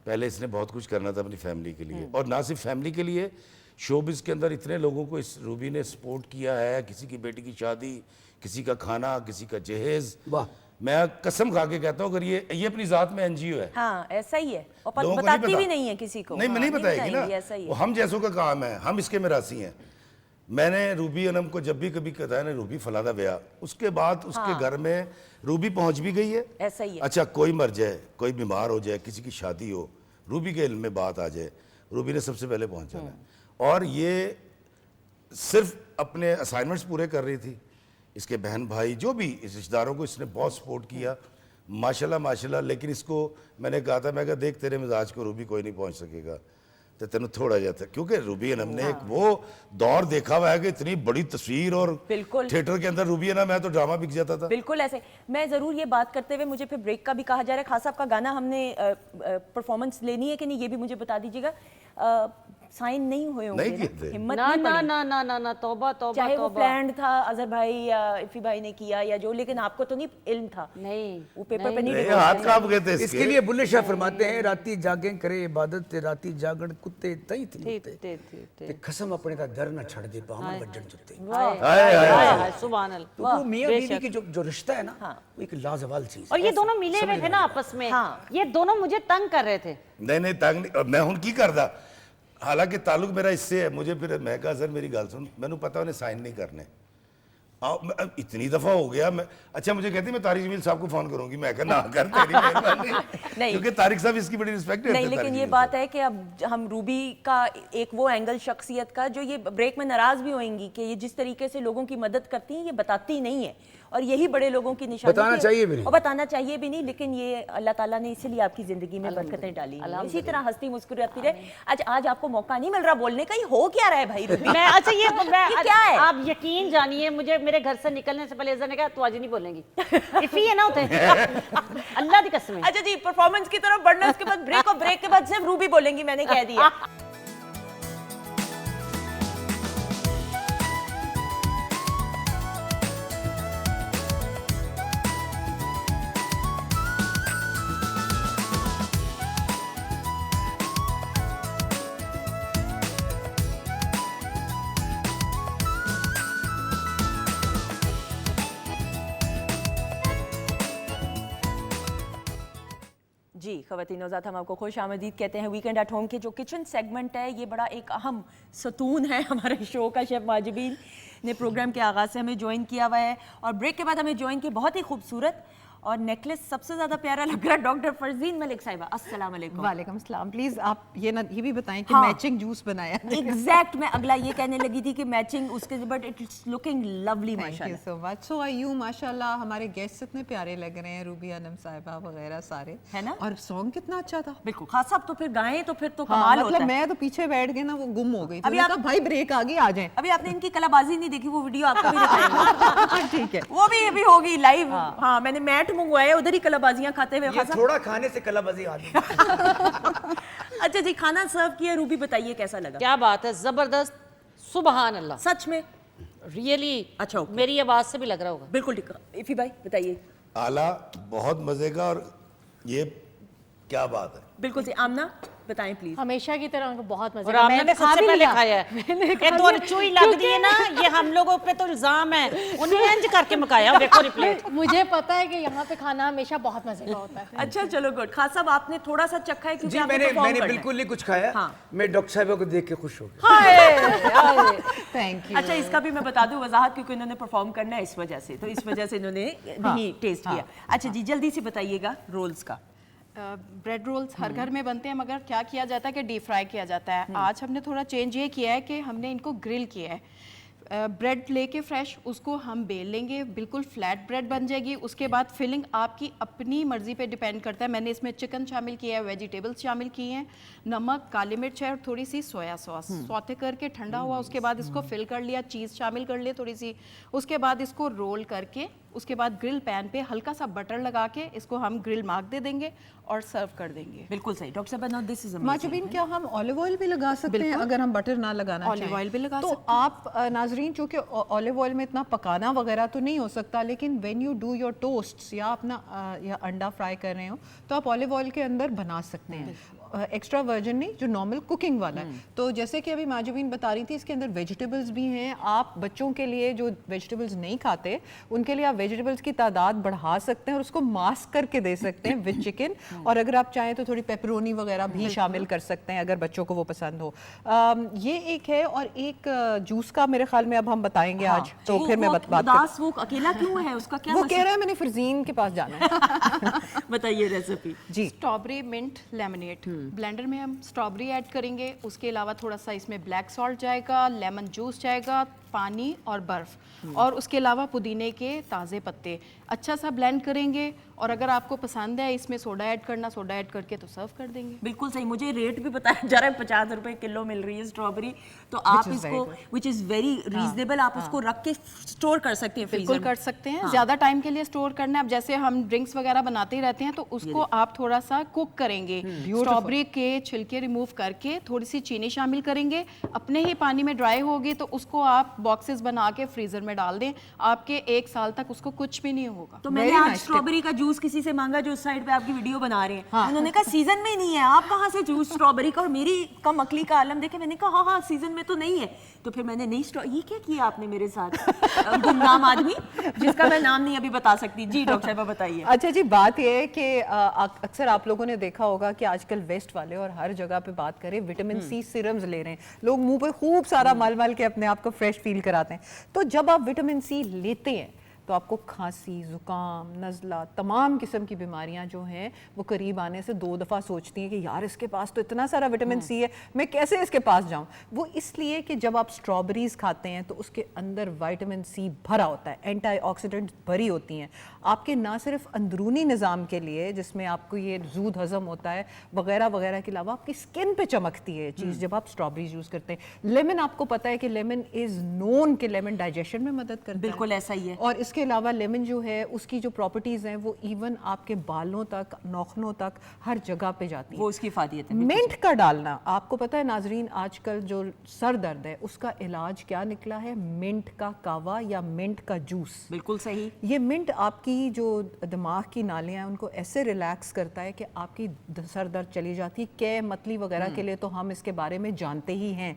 F: पहले इसने बहुत कुछ करना था अपनी फैमिली के लिए, और ना सिर्फ फैमिली के लिए, शोबिस के अंदर इतने लोगों को इस रूबी ने सपोर्ट किया है, किसी की बेटी की शादी, किसी का खाना, किसी का जहेज।
D: वाह।
F: मैं कसम खा के कहता हूँ, अगर ये अपनी जात में एनजीओ है।
A: हाँ ऐसा ही है, और
F: लोगों को
A: बताती
F: पता।
A: भी नहीं है किसी को।
F: नहीं,
A: हाँ,
F: नहीं बताएगी
A: बताएंगी,
F: ना,
A: ऐसा ही
F: वो
A: है।
F: हम जैसों का काम है, हम इसके मिरासी हैं। मैंने रूबी अनम को जब भी कभी कहता है ना रूबी फलाना ब्याह, उसके बाद उसके घर में रूबी पहुंच भी गई है।
A: ऐसा ही है।
F: अच्छा कोई मर जाए, कोई बीमार हो जाए, किसी की शादी हो, रूबी के इल्म में बात आ जाए, रूबी ने सबसे पहले पहुंचाना है। और ये सिर्फ अपने असाइनमेंट्स पूरे कर रही थी, इसके बहन भाई जो भी इस रिश्तेदारों को इसने बहुत सपोर्ट किया, माशाल्लाह। लेकिन इसको मैंने कहा था, मैं कहा देख तेरे मिजाज को रूबी कोई नहीं पहुंच सकेगा, तो तेन थोड़ा जाता, क्योंकि रूबी अनम ने एक वो दौर देखा हुआ है कि इतनी बड़ी तस्वीर, और
A: बिल्कुल।
F: थिएटर के अंदर रूबी अनम है तो ड्रामा बिक जाता था।
A: बिल्कुल ऐसे। मैं ज़रूर ये बात करते हुए, मुझे फिर ब्रेक का भी कहा जा रहा है, खास साहब का गाना हमने परफॉर्मेंस लेनी है कि नहीं, ये भी मुझे बता दीजिएगा। साइन नहीं हुए होंगे
F: नहीं
A: ना?
F: किए थे।
A: हिम्मत
C: ना
A: नहीं
C: ना
A: पड़ी।
C: ना ना ना ना, तौबा तौबा
A: चाहे वो
C: तौबा।
A: प्लान्ड था, अजहर भाई या इफ़ी भाई ने किया या जो, लेकिन आपको तो नहीं इल्म था,
C: नहीं
A: वो पेपर पे नहीं
F: नहीं,
A: लिखा
F: हाथ
A: था।
F: कांप गए थे
D: इसके लिए बुल्ले शाह फरमाते हैं, राती जागे करे इबादत, राती जागण कुत्ते तई थी ते कसम अपने का दर न छड़ दे पावन वज्जन जुत्ते।
C: सुभान अल्लाह।
D: तो वो मियां बीवी की जो रिश्ता है ना, वो एक लाजवाल चीज
C: और
D: है।
C: ये दोनों मिले हुए थे ना आपस में, ये दोनों मुझे तंग कर रहे थे।
F: नहीं तंग नहीं, मैं हूं की करदा, हालांकि ताल्लुक मेरा इससे है। मुझे फिर मैं कहा सर मेरी गल सुन, मैंने पता उन्हें साइन नहीं करने, इतनी दफा हो गया। मैं अच्छा मुझे कहती मैं तारिक जमील साहब को फोन करूंगी, मैं कहा ना कर तेरी मेहरबानी, क्योंकि तारिक साहब इसकी बड़ी रिस्पेक्ट है।
A: नहीं, लेकिन ये बात है कि अब हम रूबी का एक वो एंगल शख्सियत का, जो ये ब्रेक में नाराज भी होंगी कि ये जिस तरीके से लोगों की मदद करती हैं, ये बताती नहीं है, और यही बड़े लोगों की निशानी
D: बताना
A: है।
D: चाहिए भी नहीं।
A: और बताना चाहिए भी नहीं, लेकिन ये अल्लाह ताला ने इसीलिए आपकी जिंदगी में बरकतें डाली हैं। इसी तरह हंसती मुस्कुराती रहे। आज आपको मौका नहीं मिल रहा बोलने का, ये हो क्या रहा है भाई रूबी?
C: मैं अच्छा ये
A: क्या है?
C: आप यकीन जानिए, मुझे मेरे घर से निकलने से पहले अज़हर ने कहा तू आज नहीं बोलेंगी, इफ़ी है ना होते अल्लाह की कसम है।
A: अच्छा जी, परफॉर्मेंस की तरफ बढ़ना, उसके बाद ब्रेक, और ब्रेक के बाद सिर्फ रूबी बोलेंगी, मैंने कह दिया। जी ख़वातीन नौज़ात, हम आपको खुश आमदीद कहते हैं वीकेंड एट होम के जो किचन सेगमेंट है, ये बड़ा एक अहम सतून है हमारे शो का। शेफ़ माजिबीन ने प्रोग्राम के आगाज़ से हमें ज्वाइन किया हुआ है और ब्रेक के बाद हमें ज्वाइन किया बहुत ही खूबसूरत और नेकलेस सबसे ज़्यादा प्यारा लग रहा है डॉक्टर फरजीन मलिक साहिबा। अस्सलाम वालेकुम।
B: वालेकुम अस्सलाम। प्लीज आप ये भी बताएं कि
A: हाँ।
B: मैचिंग जूस बनाया है।
A: एग्जैक्ट, मैं अगला ये कहने लगी थी कि मैचिंग उसके, but it's looking lovely
G: thank you
A: माशाल्लाह।
G: So much. सो यू माशाल्लाह, हमारे गेस्ट इतने प्यारे लग रहे हैं, रूबी अनम साहिबा वगैरह सारे,
A: है ना?
G: और सॉन्ग कितना अच्छा था।
A: बिल्कुल खास साहब, तो फिर गाएं तो फिर तो
G: हाँ,
A: कमाल
G: मतलब
A: होता है।
G: मैं तो पीछे बैठ गई ना, वो गुम हो गई।
A: अभी
G: अभी
A: आप-
G: आप भाई ब्रेक आ गई, आ जाएं।
A: अभी आपने इनकी कलाबाजी नहीं देखी, वो वीडियो आपको भी दिखाएंगे।
G: ठीक है।
A: वो भी अभी होगी लाइव। हाँ, मैंने मैट मंगवाया, उधर ही कलाबाजियां खाते हुए।
D: ये
A: खासा
D: थोड़ा खाने से कलाबाजी आ गई।
A: अच्छा जी, खाना सर्व किया, रूबी बताइए कैसा लगा?
C: क्या बात है, जबरदस्त, सुबहान अल्लाह,
A: सच में?
C: रियली।
A: अच्छा, okay।
C: मेरी आवाज से भी लग रहा होगा।
A: बिल्कुल ठीक। इफी भाई बताइए।
F: आला, बहुत मजे का, और ये क्या बात है।
A: बिल्कुल सही। आमना बताएं प्लीज।
E: हमेशा की तरह उनको बहुत मजा
C: और
E: आया।
C: आपने
E: मैंने
C: तो
E: खा
C: सबसे
E: भी
C: पहले
E: लिया।
C: खाया है। ये तो चुई लग रही है ना, ये हम लोगों पे तो इल्जाम है, उन्हें इंज करके मकाया। देखो रिप्लेट।
E: मुझे पता है कि यहाँ पे खाना हमेशा बहुत मजे का होता है।
A: अच्छा चलो गुड। खास साहब आपने थोड़ा सा चखा है क्योंकि
D: जी
A: आपने
D: मैंने
A: perform
D: मैंने
A: करना है।
D: बिल्कुल नहीं कुछ खाया।
A: हाँ।
D: मैं डॉक्टर साहिबा को देख के खुश हो गया।
G: Thank you.
A: अच्छा, इसका भी मैं बता दूं वजाहत, क्योंकि इन्होंने परफॉर्म करना है इस वजह से, तो इस वजह से इन्होंने नहीं टेस्ट किया। अच्छा जी, जल्दी से बताइएगा रोल्स का।
B: ब्रेड रोल्स हर घर में बनते हैं, मगर क्या किया जाता है कि डीप फ्राई किया जाता है। आज हमने थोड़ा चेंज ये किया है कि हमने इनको ग्रिल किया है। ब्रेड लेके फ्रेश उसको हम बेल लेंगे, बिल्कुल फ्लैट ब्रेड बन जाएगी। उसके बाद फिलिंग आपकी अपनी मर्जी पे डिपेंड करता है। मैंने इसमें चिकन शामिल किया है, वेजिटेबल्स शामिल किए हैं, नमक, काली मिर्च है और थोड़ी सी सोया सॉस। सौते करके ठंडा हुआ, उसके बाद इसको फिल कर लिया, चीज़ शामिल कर लिए थोड़ी सी। उसके बाद इसको रोल करके, उसके बाद ग्रिल पैन पे हल्का सा बटर लगा के इसको हम ग्रिल मार्क दे देंगे और सर्व कर देंगे।
A: बिल्कुल सही डॉक्टर साहब। नो दिस इज
G: माचुबीन, क्या हम ऑलिव ऑयल भी लगा सकते हैं अगर हम बटर ना लगाना
B: Olive
G: चाहें?
B: oil भी लगा
G: तो
B: सकते
G: आप नाजरीन, चूंकि ऑलिव ऑयल में इतना पकाना वगैरह तो नहीं हो सकता, लेकिन व्हेन यू डू योर टोस्ट्स या अपना या अंडा फ्राई कर रहे हो, तो आप ऑलिव ऑयल के अंदर बना सकते हैं। एक्स्ट्रा वर्जन नहीं, जो नॉर्मल कुकिंग वाला है। तो जैसे कि अभी माजुबीन बता रही थी, इसके अंदर वेजिटेबल्स भी हैं। आप बच्चों के लिए जो वेजिटेबल्स नहीं खाते, उनके लिए आप वेजिटेबल्स की तादाद बढ़ा सकते हैं और उसको मास्क करके दे सकते हैं विद चिकन। और अगर आप चाहें तो थोड़ी पेपरोनी वगैरह भी शामिल कर सकते हैं अगर बच्चों को वो पसंद हो। ये एक है, और एक जूस का मेरे ख्याल में अब हम बताएंगे आज, तो फिर मैं बात
A: उदास वो अकेला क्यों है, उसका क्या
G: वो कह रहा है मैंने फरजीन के पास जाना है।
A: बताइए रेसिपी
G: जी।
B: स्ट्रॉबेरी मिंट लेमनेड, ब्लेंडर में हम स्ट्रॉबेरी ऐड करेंगे, उसके अलावा थोड़ा सा इसमें ब्लैक सॉल्ट जाएगा, लेमन जूस जाएगा, पानी और बर्फ, और उसके अलावा पुदीने के ताज़े पत्ते। अच्छा सा ब्लेंड करेंगे, और अगर आपको पसंद है इसमें सोडा ऐड करना, सोडा ऐड करके तो सर्व कर देंगे।
A: बिल्कुल सही। मुझे रेट भी बताया जा रहा है, 50 रुपए किलो मिल रही है स्ट्रॉबेरी, तो आप इसको, विच इज़ वेरी रीजनेबल, आप उसको रख के स्टोर कर सकते हैं
B: बिल्कुल
A: फ्रीजर
B: कर सकते हैं। ज़्यादा टाइम के लिए स्टोर करना है, अब जैसे हम ड्रिंक्स वगैरह बनाते ही रहते हैं, तो उसको आप थोड़ा सा कुक करेंगे। स्ट्रॉबेरी के छिलके रिमूव करके थोड़ी सी चीनी शामिल करेंगे, अपने ही पानी में ड्राई होगी तो उसको आप बॉक्सेस बना के फ्रीजर में डाल दें, आपके 1 साल तक उसको कुछ भी नहीं होगा।
A: तो मैंने आज स्ट्रॉबेरी का जूस किसी से मांगा जो उस साइड पे आपकी वीडियो बना रहे हैं, उन्होंने कहा सीजन में नहीं है, आप कहाँ से जूस स्ट्रॉबेरी का, और मेरी कम अकली का आलम देखे, मैंने कहा हाँ सीजन में तो नहीं है, तो फिर मैंने नहीं ये क्या किया आपने मेरे साथ, गुमनाम आदमी जिसका मैं नाम नहीं अभी बता सकती। जी डॉक्टर साहब बताइए।
G: अच्छा जी, बात यह है कि अक्सर आप लोगों ने देखा होगा कि आजकल वेस्ट वाले और हर जगह पे बात करें, विटामिन सी सीरम्स ले रहे हैं लोग, मुंह पे खूब सारा मल मल के अपने आप को फ्रेश फील कराते हैं। तो जब आप विटामिन सी लेते हैं तो आपको खांसी, जुकाम, नज़ला, तमाम किस्म की बीमारियां जो हैं वो करीब आने से 2 दफ़ा सोचती हैं कि यार इसके पास तो इतना सारा विटामिन सी है, मैं कैसे इसके पास जाऊं। वो इसलिए कि जब आप स्ट्रॉबेरीज खाते हैं तो उसके अंदर विटामिन सी भरा होता है, एंटीऑक्सीडेंट्स भरी होती हैं, आपके ना सिर्फ अंदरूनी निज़ाम के लिए जिसमें आपको ये जूद हज़म होता है वगैरह वगैरह के अलावा आपकी स्किन पे चमकती है चीज़ जब आप स्ट्रॉबेरीज यूज़ करते हैं। लेमन, आपको पता है कि लेमन इज़ नोन कि लेमन डाइजेशन में मदद करता है।
A: बिल्कुल ऐसा ही है।
G: और इसके अलावा लेमन जो है उसकी जो प्रॉपर्टीज़ हैं वो इवन आपके बालों तक, नाखूनों तक, हर जगह पे जाती
A: वो
G: है।
A: उसकी फादियत है।
G: मिंट का डालना, आपको पता है नाजरीन, आजकल जो सर दर्द है उसका इलाज क्या निकला है? मिंट का कावा या मिंट का जूस।
A: बिल्कुल सही।
G: ये मिंट आपकी जो दिमाग की नालियाँ हैं उनको ऐसे रिलैक्स करता है कि आपकी सर दर्द चली जाती है। कै मतली वगैरह के लिए तो हम इसके बारे में जानते ही हैं।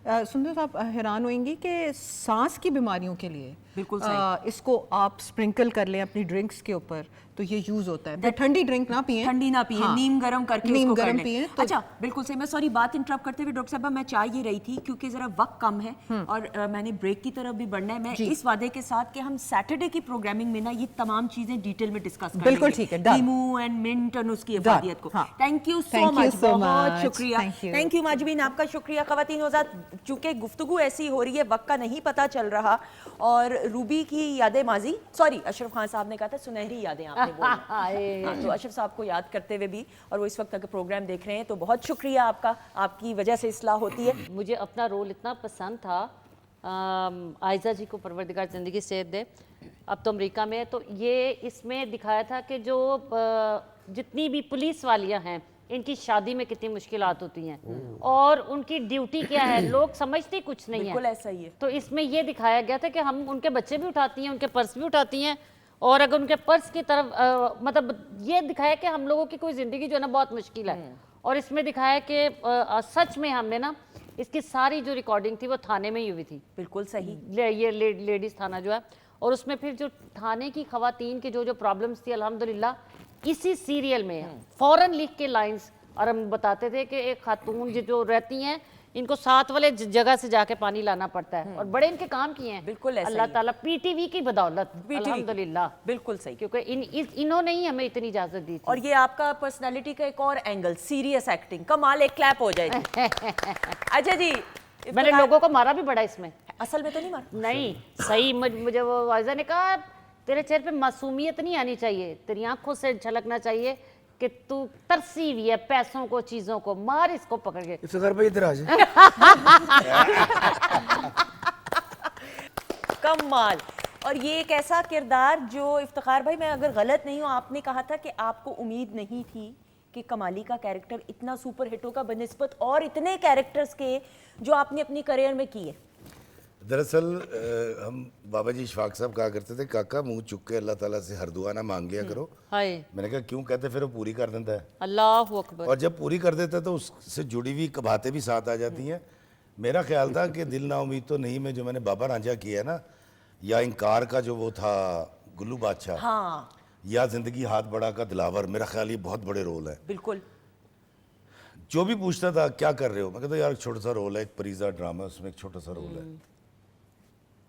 G: सुंदर साहब हैरान होंगी कि सांस की बीमारियों के लिए
A: बिल्कुल सही।
G: इसको आप स्प्रिंकल कर लें अपनी ड्रिंक्स के ऊपर तो ये यूज होता है। बट ठंडी ड्रिंक ना पिए,
A: ठंडी ना पिए,
G: हाँ,
A: नीम गरम करके
G: नीम
A: उसको कर
G: गरम
A: लें।
G: पिए तो
A: अच्छा बिल्कुल सही। मैं सॉरी बात इंटरप्ट करते हुए डॉक्टर साहब मैं चाह ये रही थी क्योंकि जरा वक्त कम है और मैंने ब्रेक की तरफ भी बढ़ना है। मैं इस वादे के साथ कि हम सैटरडे की प्रोग्रामिंग में ना ये तमाम चीजें डिटेल में डिस्कस करेंगे।
G: बिल्कुल ठीक है, done।
A: नींबू एंड मिंट और उसकी अफादियत को।
G: हाँ।
A: Thank you so
G: Thank you
A: much,
G: so
A: बहुत
G: much।
A: शुक्रिया।
G: Thank you।
A: Thank you Mahjabeen, आपका शुक्रिया। खवातीन हज़रात, चूंकि गुफ्तगू ऐसी हो रही है वक्त का नहीं पता चल रहा और रूबी की यादें माजी, सॉरी अशरफ खान साहब ने कहा था सुनहरी यादें आपने बोली। हाँ, तो अशरफ साहब को याद करते हुए भी, और वो इस वक्त अगर प्रोग्राम देख रहे हैं तो बहुत शुक्रिया आपका, आपकी वजह से इस्लाह होती है।
C: मुझे अपना रोल इतना पसंद था। आयजा जी को परवरदिगार ज़िंदगी सेहत दे, अब तो अमेरिका में है, तो ये इसमें दिखाया था कि जो जितनी भी पुलिस वालियां हैं इनकी शादी में कितनी मुश्किलात होती हैं और उनकी ड्यूटी क्या है, लोग समझते कुछ नहीं
A: बिल्कुल
C: है।
A: ऐसा ही है।
C: तो इसमें ये दिखाया गया था कि हम उनके बच्चे भी उठाती हैं, उनके पर्स भी उठाती हैं, और अगर उनके पर्स की तरफ मतलब ये दिखाया कि हम लोगों की कोई ज़िंदगी जो है ना बहुत मुश्किल है। और इसमें दिखाया कि सच में हमने ना इसकी सारी जो रिकॉर्डिंग थी वो थाने में ही हुई थी।
A: बिल्कुल सही।
C: ये लेडीज़ थाना जो है, और उसमें फिर जो थाने की खवातीन की जो जो प्रॉब्लम्स थी अल्हम्दुलिल्लाह इसी सीरियल में फ़ौरन लिख के लाइंस, और हम बताते थे कि एक खातून जो रहती हैं इनको 7 वाले जगह से जाके पानी लाना पड़ता है, और बड़े इनके काम किए हैं।
A: बिल्कुल ऐसा
C: अल्लाह
A: ही।
C: ताला पीटीवी की बदौलत
A: PTV
C: अल्हम्दुलिल्लाह,
A: बिल्कुल सही।
C: क्योंकि इन्होंने ही हमें इतनी इजाज़त दी थी।
A: और ये आपका पर्सनालिटी का एक और एंगल, सीरियस एक्टिंग, कमाल, एक क्लैप हो जाए जी। अच्छा जी,
C: मैंने लोगों को मारा भी बड़ा इसमें,
A: असल में तो नहीं मारा।
C: नहीं सही। मुझे वो वाइजा ने कहा तेरे चेहरे पे मासूमियत नहीं आनी चाहिए, तेरी आंखों से झलकना चाहिए कि तू तरसी हुई है पैसों को, चीजों को, मार इसको पकड़ के।
D: इफ्तिखार भाई इधर आ जाए।
A: कमाल। और ये एक ऐसा किरदार जो इफ्तिखार भाई, मैं अगर गलत नहीं हूँ, आपने कहा था कि आपको उम्मीद नहीं थी कि कमाली का कैरेक्टर इतना सुपर हिट होगा बनिस्बत और इतने कैरेक्टर्स के जो आपने अपनी करियर में किए।
F: दरअसल हम बाबा जी इशफाक साहब कहा करते थे, काका मुंह चुक के अल्लाह ताला से हर दुआ ना मांग लिया करो।
C: हाय
F: मैंने कहा क्यों, कहते फिर वो पूरी कर देता है,
C: अल्लाह अकबर।
F: और जब पूरी कर देता है तो उससे जुड़ी हुई बातें भी साथ आ जाती हैं। मेरा ख्याल था कि दिल ना उम्मीद तो नहीं में जो मैंने बाबा रांझा किया है ना, या इनकार का जो वो था गुल्लू बादशाह,
A: हाँ
F: या जिंदगी हाथ बढ़ा का दिलावर, मेरा ख्याल ये बहुत बड़े रोल है।
A: बिल्कुल।
F: जो भी पूछता था क्या कर रहे हो, मैं कहता यार एक छोटा सा रोल है, एक परीजा ड्रामा है, उसमें एक छोटा सा रोल है।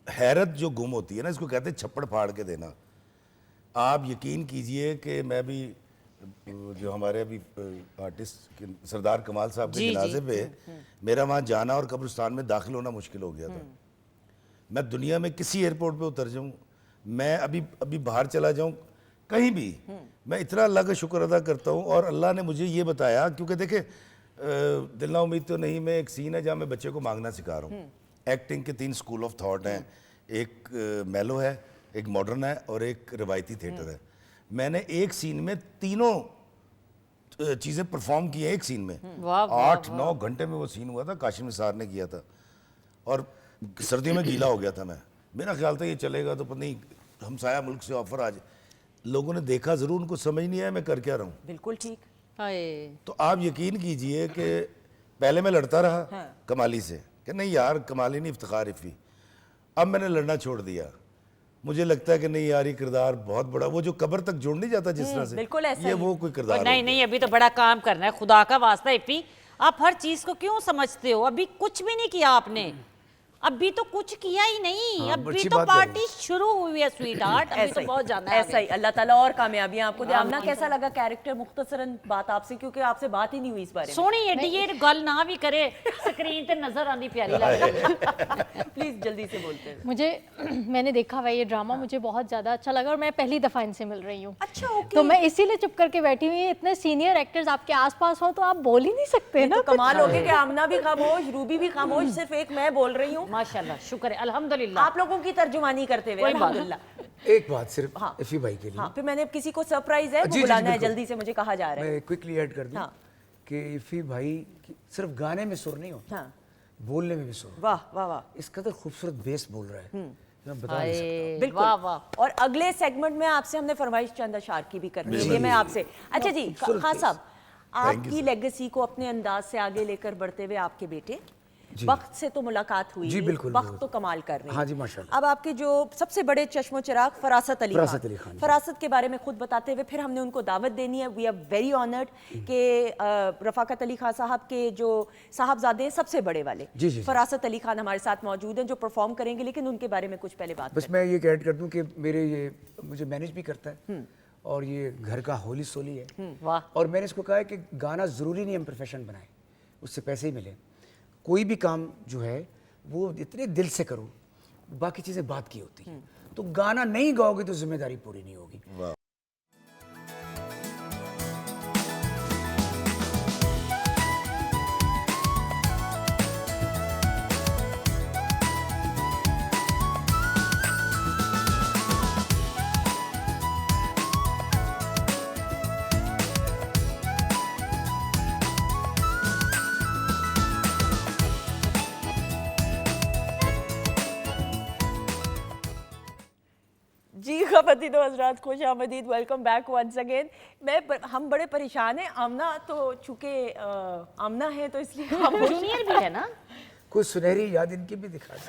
F: हैरत जो गुम होती है ना, इसको कहते हैं छप्पड़ फाड़ के देना। आप यकीन कीजिए कि मैं भी जो हमारे अभी आर्टिस्ट सरदार कमाल साहब के जनाजे पे मेरा वहाँ जाना और कब्रिस्तान में दाखिल होना मुश्किल हो गया था। मैं दुनिया में किसी एयरपोर्ट पे उतर जाऊँ, मैं अभी बाहर चला जाऊँ, कहीं भी, मैं इतना अल्लाह का शुक्र अदा करता हूँ। और अल्लाह ने मुझे ये बताया, क्योंकि देखे दिल ना उम्मीद तो नहीं में एक सीन है जहाँ मैं बच्चे को मांगना सिखा रहा हूँ। एक्टिंग के 3 स्कूल ऑफ थॉट हैं, एक मेलो है, एक मॉडर्न है और एक रिवायती थिएटर है। मैंने एक सीन में तीनों चीज़ें परफॉर्म की हैं एक सीन में। 8-9 घंटे में वो सीन हुआ था, काशिम निसार ने किया था, और सर्दियों में गीला हो गया था मैं। मेरा ख्याल था ये चलेगा तो पता नहीं हमसाया मुल्क से ऑफर आ जाए। लोगों ने देखा ज़रूर, उनको समझ नहीं आया मैं कर क्या रहा हूँ।
A: बिल्कुल ठीक।
C: हाय
F: तो आप यकीन कीजिए कि पहले मैं लड़ता रहा कमाली से कि नहीं यार कमाली नहीं, इफ्तिखार इफ़ी। अब मैंने लड़ना छोड़ दिया। मुझे लगता है कि नहीं यार ये किरदार बहुत बड़ा, वो जो कब्र तक जोड़ नहीं जाता जिस तरह से,
A: बिल्कुल ऐसा
F: ये
A: ही।
F: वो कोई किरदार
C: नहीं
F: हो
C: नहीं, अभी तो बड़ा काम करना है, खुदा का वास्ता इफ़ी। आप हर चीज को क्यों समझझते हो? अभी कुछ भी नहीं किया आपने, अभी तो कुछ किया ही नहीं।
D: हाँ,
C: अभी
D: अच्छी
C: तो
D: बात है।
C: पार्टी शुरू हुई है स्वीट हार्ट, अभी तो बहुत जाना है
A: ऐसा ही। अल्लाह ताला और कामयाबियां आपको दे। आमना कैसा लगा कैरेक्टर? मुख्तसरन बात आपसे, क्योंकि आपसे बात ही नहीं हुई इस बारे में।
C: सोनी एडी ये गल ना भी करे, स्क्रीन पे नजर आनी प्यारी लग रही है।
A: प्लीज जल्दी से बोलते हैं।
E: मुझे मैंने देखा हुआ ये ड्रामा, मुझे बहुत ज़्यादा अच्छा लगा और मैं पहली दफ़ा इनसे मिल रही हूँ।
A: अच्छा ओके।
E: तो मैं इसीलिए चुप करके बैठी हुई। इतने सीनियर एक्टर्स आपके आसपास हो तो आप बोल ही नहीं सकते ना।
A: तो कमाल हो गया कि आमना भी खामोश, रूबी भी खामोश, सिर्फ एक मैं बोल रही हूँ,
C: माशाल्लाह, शुक्र है, अल्हम्दुलिल्लाह।
A: आप लोगों की तर्जुमानी करते हुए।
C: कोई बात
A: अल्हम्दुलिल्लाह।
D: एक बात सिर्फ
A: हाँ।
D: इफ़ी भाई के लिए,
A: हाँ, फिर मैंने अब किसी को सरप्राइज है वो
D: जी,
A: बुलाना है
D: बिल्कुल।
A: जल्दी से, मुझे कहा जा रहा है।
D: मैं क्विकली ऐड कर दूं
A: हाँ।
D: कि इफ़ी भाई की सिर्फ गाने में सुर नहीं होता,
A: हाँ।
D: बोलने में भी सुर।
A: वाह वाह वाह,
D: इस कदर खूबसूरत बेस बोल रहा है कि मैं बता नहीं सकता।
C: हाय,
A: बिल्कुल।
C: वाह वाह।
A: और अगले सेगमेंट में आपसे हमने फरमाइश चंद अशार की भी करनी है, ये मैं आपसे। अच्छा जी
D: खूबसूरत
A: खान
D: केस।
A: साहब, आपकी लेगेसी को अपने अंदाज से आगे लेकर बढ़ते हुए आपके बेटे वक्त से तो मुलाकात हुई,
D: जी, बिल्कुल,
A: वक्त
D: बिल्कुल।
A: तो कमाल कर रहे हैं।
D: हाँ जी, माशाल्लाह।
A: अब आपके जो सबसे बड़े चश्मो चिराग फरासत अली
D: फरासत अली खान, जी।
A: फरासत के बारे में खुद बताते हुए फिर हमने उनको दावत देनी है। वी आर वेरी ऑनर्ड कि रफाकत अली खान साहब के जो साहबजादे हैं सबसे बड़े वाले
D: जी, जी, जी।
A: फरासत अली खान हमारे साथ मौजूद हैं जो परफॉर्म करेंगे, लेकिन उनके बारे में कुछ पहले बात
D: बस मैं ये ऐड कर दूं कि मेरे ये मुझे मैनेज भी करता है और ये घर का होली सोली है।
C: वाह।
D: और मैंने इसको कहा है कि गाना ज़रूरी नहीं हम प्रोफेशन बनाएं, उससे पैसे ही मिले। कोई भी काम जो है वो इतने दिल से करो, बाकी चीज़ें बात की होती हैं। तो गाना नहीं गाओगे तो जिम्मेदारी पूरी नहीं होगी।
F: वाह।
A: जी ख़वातीन व हज़रात, खुश आमदीद, वेलकम बैक वंस अगेन। हम बड़े परेशान हैं। आमना तो चूँकि आमना है तो इसलिए हम
C: जूनियर भी है ना,
D: कोई सुनहरी याद इनकी भी दिखा दें।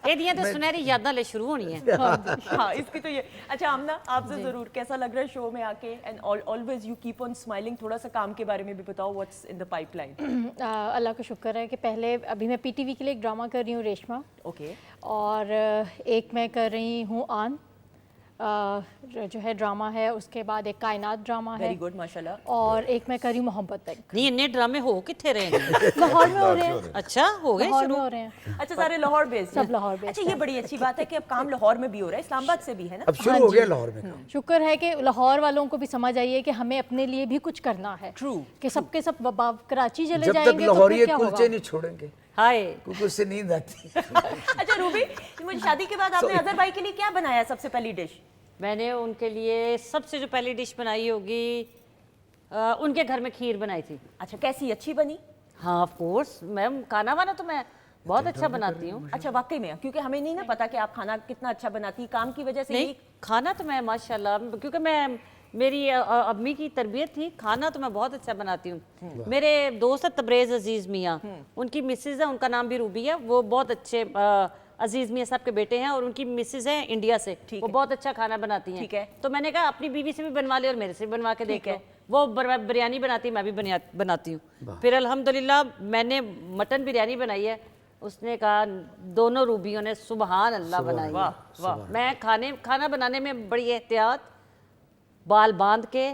C: ये दिया तो सुनहरी यादां ले शुरू होनी है।
A: हाँ, इसकी तो ये। अच्छा आमना, आपसे ज़रूर कैसा लग रहा है शो में आके? And always you keep on smiling. थोड़ा सा काम के बारे में भी बताओ, व्हाट्स इन द पाइपलाइन?
E: अल्लाह का शुक्र है कि पहले अभी मैं पीटीवी के लिए एक ड्रामा कर रही हूँ, रेशमा,
A: ओके।
E: और एक मैं कर रही हूँ आन, जो है ड्रामा है। उसके बाद एक कायनात ड्रामा है,
A: वेरी गुड, माशाल्लाह।
E: और एक मैं कर रही हूँ मोहब्बत तक।
C: नहीं, इन्ने ड्रामे हो कितने रहे हैं?
E: लाहौर में हो रहे हैं,
C: अच्छा, हो गए
E: लाहौर में
C: शुरू।
E: हो रहे हैं।
A: अच्छा, सारे लाहौर बेस्ड
E: सब लाहौर based
A: अच्छा, ये बड़ी अच्छी बात है कि अब काम लाहौर में भी हो रहा है, इस्लामाबाद से भी है ना?
D: अब शुरू हो गया लाहौर में काम।
E: शुक्र है कि लाहौर वालों को भी समझ आई है कि हमें अपने लिए भी कुछ करना है।
A: True,
E: कि सबके सब कराची चले
D: जब तक
E: जाएंगे तो
D: लाहौरी
E: फिर क्या
D: कुलचे
E: होगा?
D: नहीं छोड़ेंगे
C: हाय,
D: क्योंकि उससे नींद आती है।
A: अच्छा रूबी, मुझे शादी के बाद आपने अजहर भाई के लिए क्या बनाया सबसे पहली डिश?
C: मैंने उनके लिए सबसे जो पहली डिश बनाई होगी, उनके घर में खीर बनाई थी।
A: अच्छा, कैसी, अच्छी बनी?
C: हाँ, ऑफ कोर्स मैम, खाना वाना तो मैं बहुत अच्छा बनाती हूँ।
A: अच्छा, वाकई में? क्योंकि हमें नहीं ना पता कि आप खाना कितना अच्छा बनाती, काम की वजह से
C: नहीं,
A: ही।
C: खाना तो मैं माशाल्लाह, क्योंकि मैं मेरी अम्मी की तरबियत थी, खाना तो मैं बहुत अच्छा बनाती हूँ। मेरे दोस्त है तबरेज़ अजीज़ मियाँ, उनकी मिसेज़ है, उनका नाम भी रूबी है, वो बहुत अच्छे अजीज़ मियाँ साहब के बेटे हैं, और उनकी मिसेज़ है इंडिया से, वो बहुत अच्छा खाना बनाती हैं।
A: ठीक है।
C: तो मैंने कहा अपनी बीवी से भी बनवा ले और मेरे से भी बनवा के देखे। वो बिरयानी बनाती है, मैं भी बनाती हूँ। फिर अल्हम्दुलिल्लाह मैंने मटन बिरयानी बनाई है, उसने कहा दोनों रूबियों ने सुबहान अल्लाह बनाई।
A: वाह वाह।
C: मैं खाना बनाने में बड़ी एहतियात, बाल बांध के,